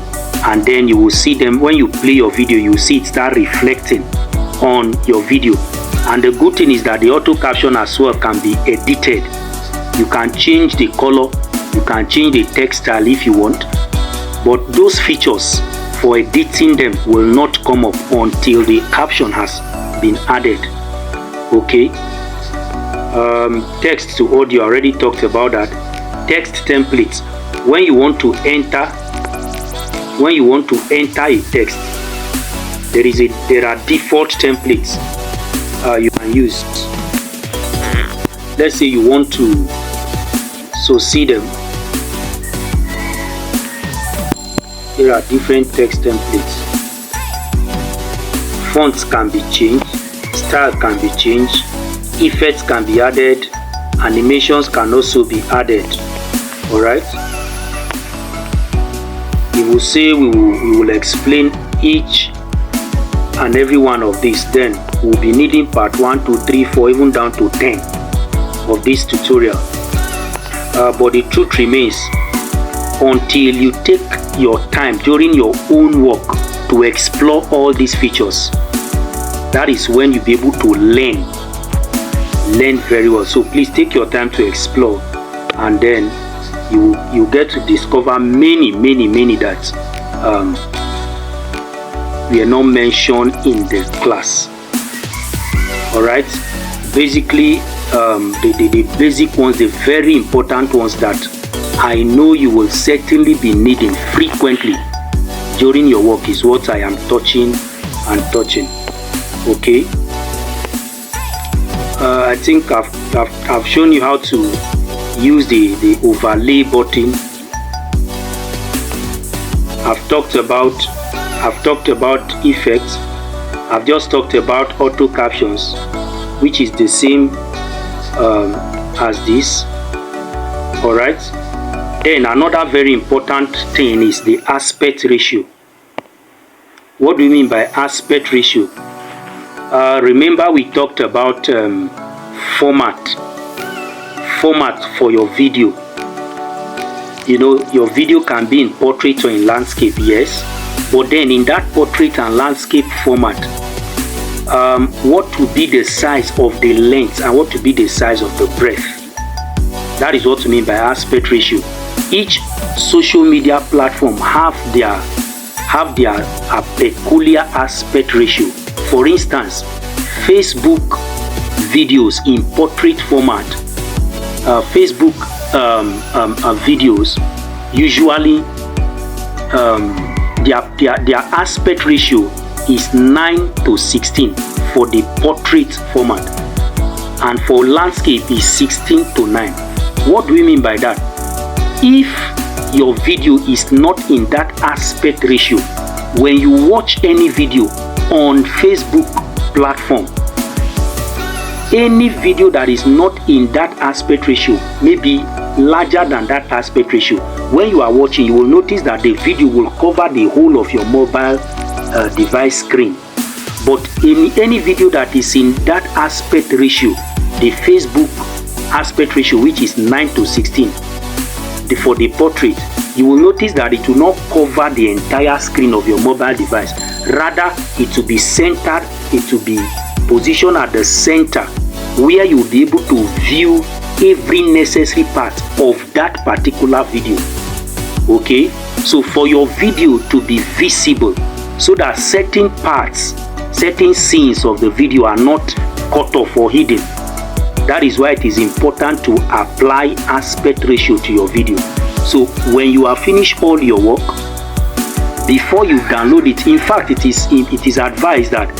and then you will see them. When you play your video, you will see it start reflecting on your video. And the good thing is that the auto caption as well can be edited. You can change the color, you can change the text style if you want, but those features for editing them will not come up until the caption has been added. Okay, text to audio, already talked about that. Text templates, when you want to enter a text, there are default templates you can use. Let's say you want to see them. There are different text templates. Fonts can be changed, style can be changed, effects can be added, animations can also be added. All right, we will say we will explain each and every one of these. Then we'll be needing part 1, 2, 3, 4, even down to 10 of this tutorial. But the truth remains, until you take your time during your own work to explore all these features, that is when you'll be able to learn very well. So please take your time to explore, and then you get to discover many that we are not mentioned in the class. All right, basically the basic ones, the very important ones that I know you will certainly be needing frequently during your work is what I am touching. Okay, I think I've shown you how to use the overlay button. I've talked about effects. I've just talked about auto captions, which is the same as this. All right, then another very important thing is the aspect ratio. What do you mean by aspect ratio? Remember we talked about format for your video. You know, your video can be in portrait or in landscape, yes, but then in that portrait and landscape format, what to be the size of the length and what to be the size of the breadth. That is what we mean by aspect ratio. Each social media platform have their peculiar aspect ratio. For instance, Facebook videos in portrait format, Facebook videos usually their aspect ratio is 9:16 for the portrait format, and for landscape is 16:9. What do we mean by that? If your video is not in that aspect ratio, when you watch any video on Facebook platform, any video that is not in that aspect ratio, maybe larger than that aspect ratio, when you are watching, you will notice that the video will cover the whole of your mobile device screen. But in any video that is in that aspect ratio, the Facebook aspect ratio, which is 9:16 for the portrait, you will notice that it will not cover the entire screen of your mobile device. Rather, it will be centered, it will be positioned at the center, where you will be able to view every necessary part of that particular video. Okay, so for your video to be visible, so that certain parts, certain scenes of the video are not cut off or hidden, that is why it is important to apply aspect ratio to your video. So when you have finished all your work, before you download it, in fact it is advised that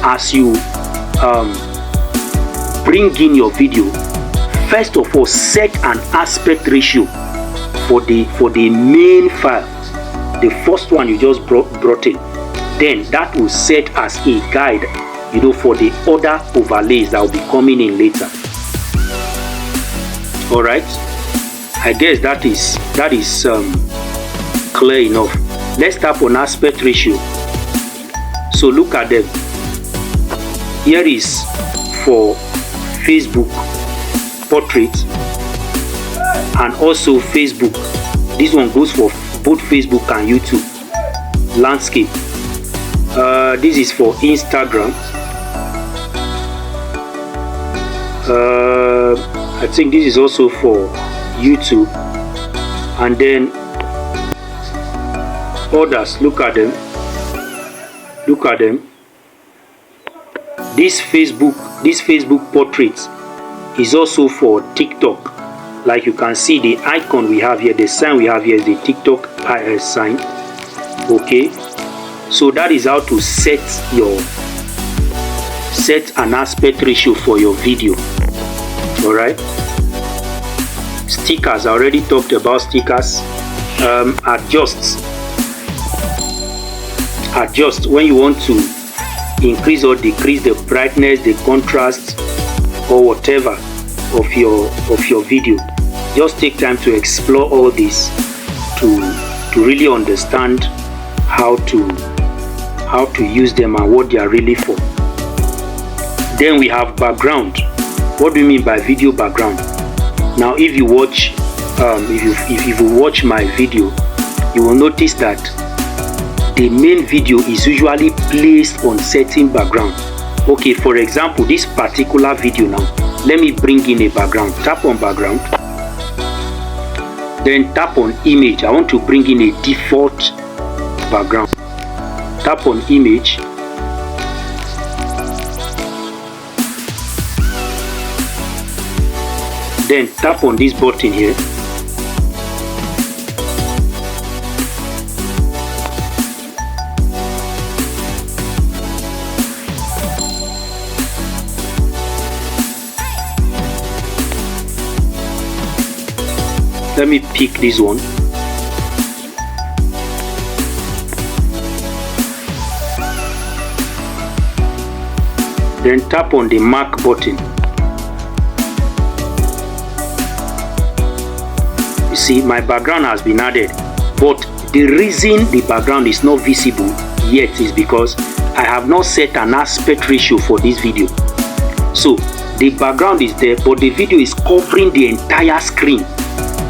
as you bring in your video, first of all set an aspect ratio for the main file, the first one you just brought in. Then that will set as a guide, you know, for the other overlays that will be coming in later. All right, I guess that is clear enough. Let's tap on aspect ratio. So look at them. Here is for Facebook portrait and also Facebook. This one goes for both Facebook and YouTube. Landscape. This is for Instagram. I think this is also for YouTube. And then others, look at them. Look at them. This Facebook portrait is also for TikTok. Like you can see, the icon we have here, the sign we have here is the TikTok sign. Okay, so that is how to set an aspect ratio for your video. All right. Stickers, I already talked about stickers. Adjust when you want to increase or decrease the brightness, the contrast, or whatever of your video. Just take time to explore all this to really understand how to use them and what they are really for. Then we have background. What do you mean by video background? Now if you watch if you watch my video, you will notice that the main video is usually placed on certain background. Okay, for example, this particular video now, let me bring in a background. Tap on background, then tap on image. I want to bring in a default background. Tap on image, then tap on this button here. Let me pick this one. Then tap on the mark button. You see, my background has been added, but the reason the background is not visible yet is because I have not set an aspect ratio for this video. So the background is there, but the video is covering the entire screen.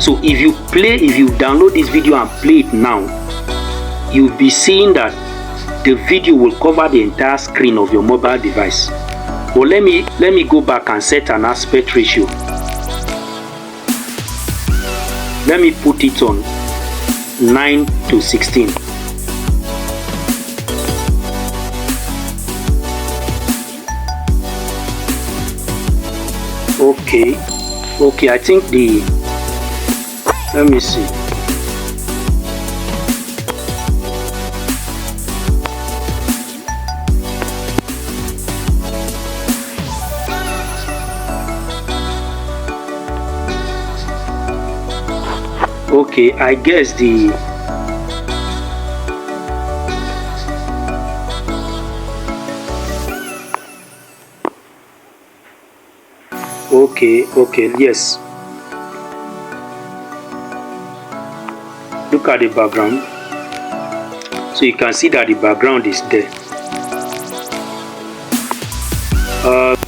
So if you download this video and play it now, you'll be seeing that the video will cover the entire screen of your mobile device. But let me go back and set an aspect ratio. Let me put it on 9:16. Okay, I think let me see. Okay, I guess okay, yes. Look at the background. So you can see that the background is there.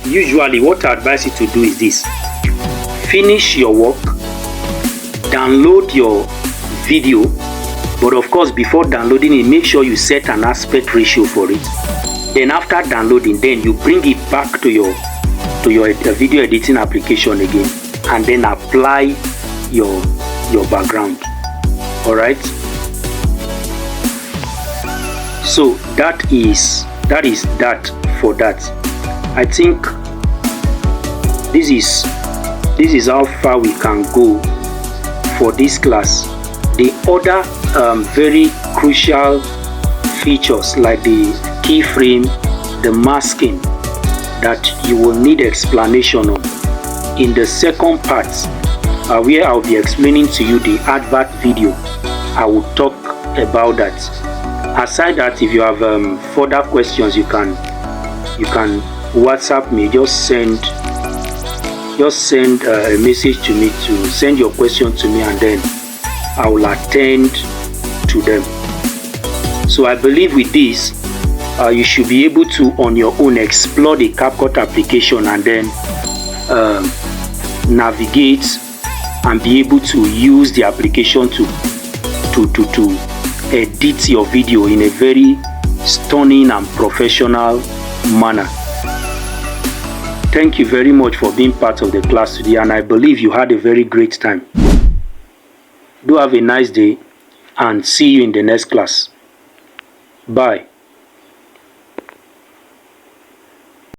Usually what I advise you to do is this: finish your work, download your video, but of course before downloading it, make sure you set an aspect ratio for it. Then after downloading, then you bring it back to your video editing application again, and then apply your background. All right, so that is that for that. I think this is how far we can go for this class. The other very crucial features like the keyframe, the masking, that you will need explanation on. In the second part, where I'll be explaining to you the advert video, I will talk about that. Aside that, if you have further questions, you can WhatsApp me. Just send a message to me to send your question to me, and then I will attend to them. So I believe with this, you should be able to on your own explore the Capcut application and then navigate and be able to use the application to edit your video in a very stunning and professional manner. Thank you very much for being part of the class today, and I believe you had a very great time. Do have a nice day and see you in the next class. Bye.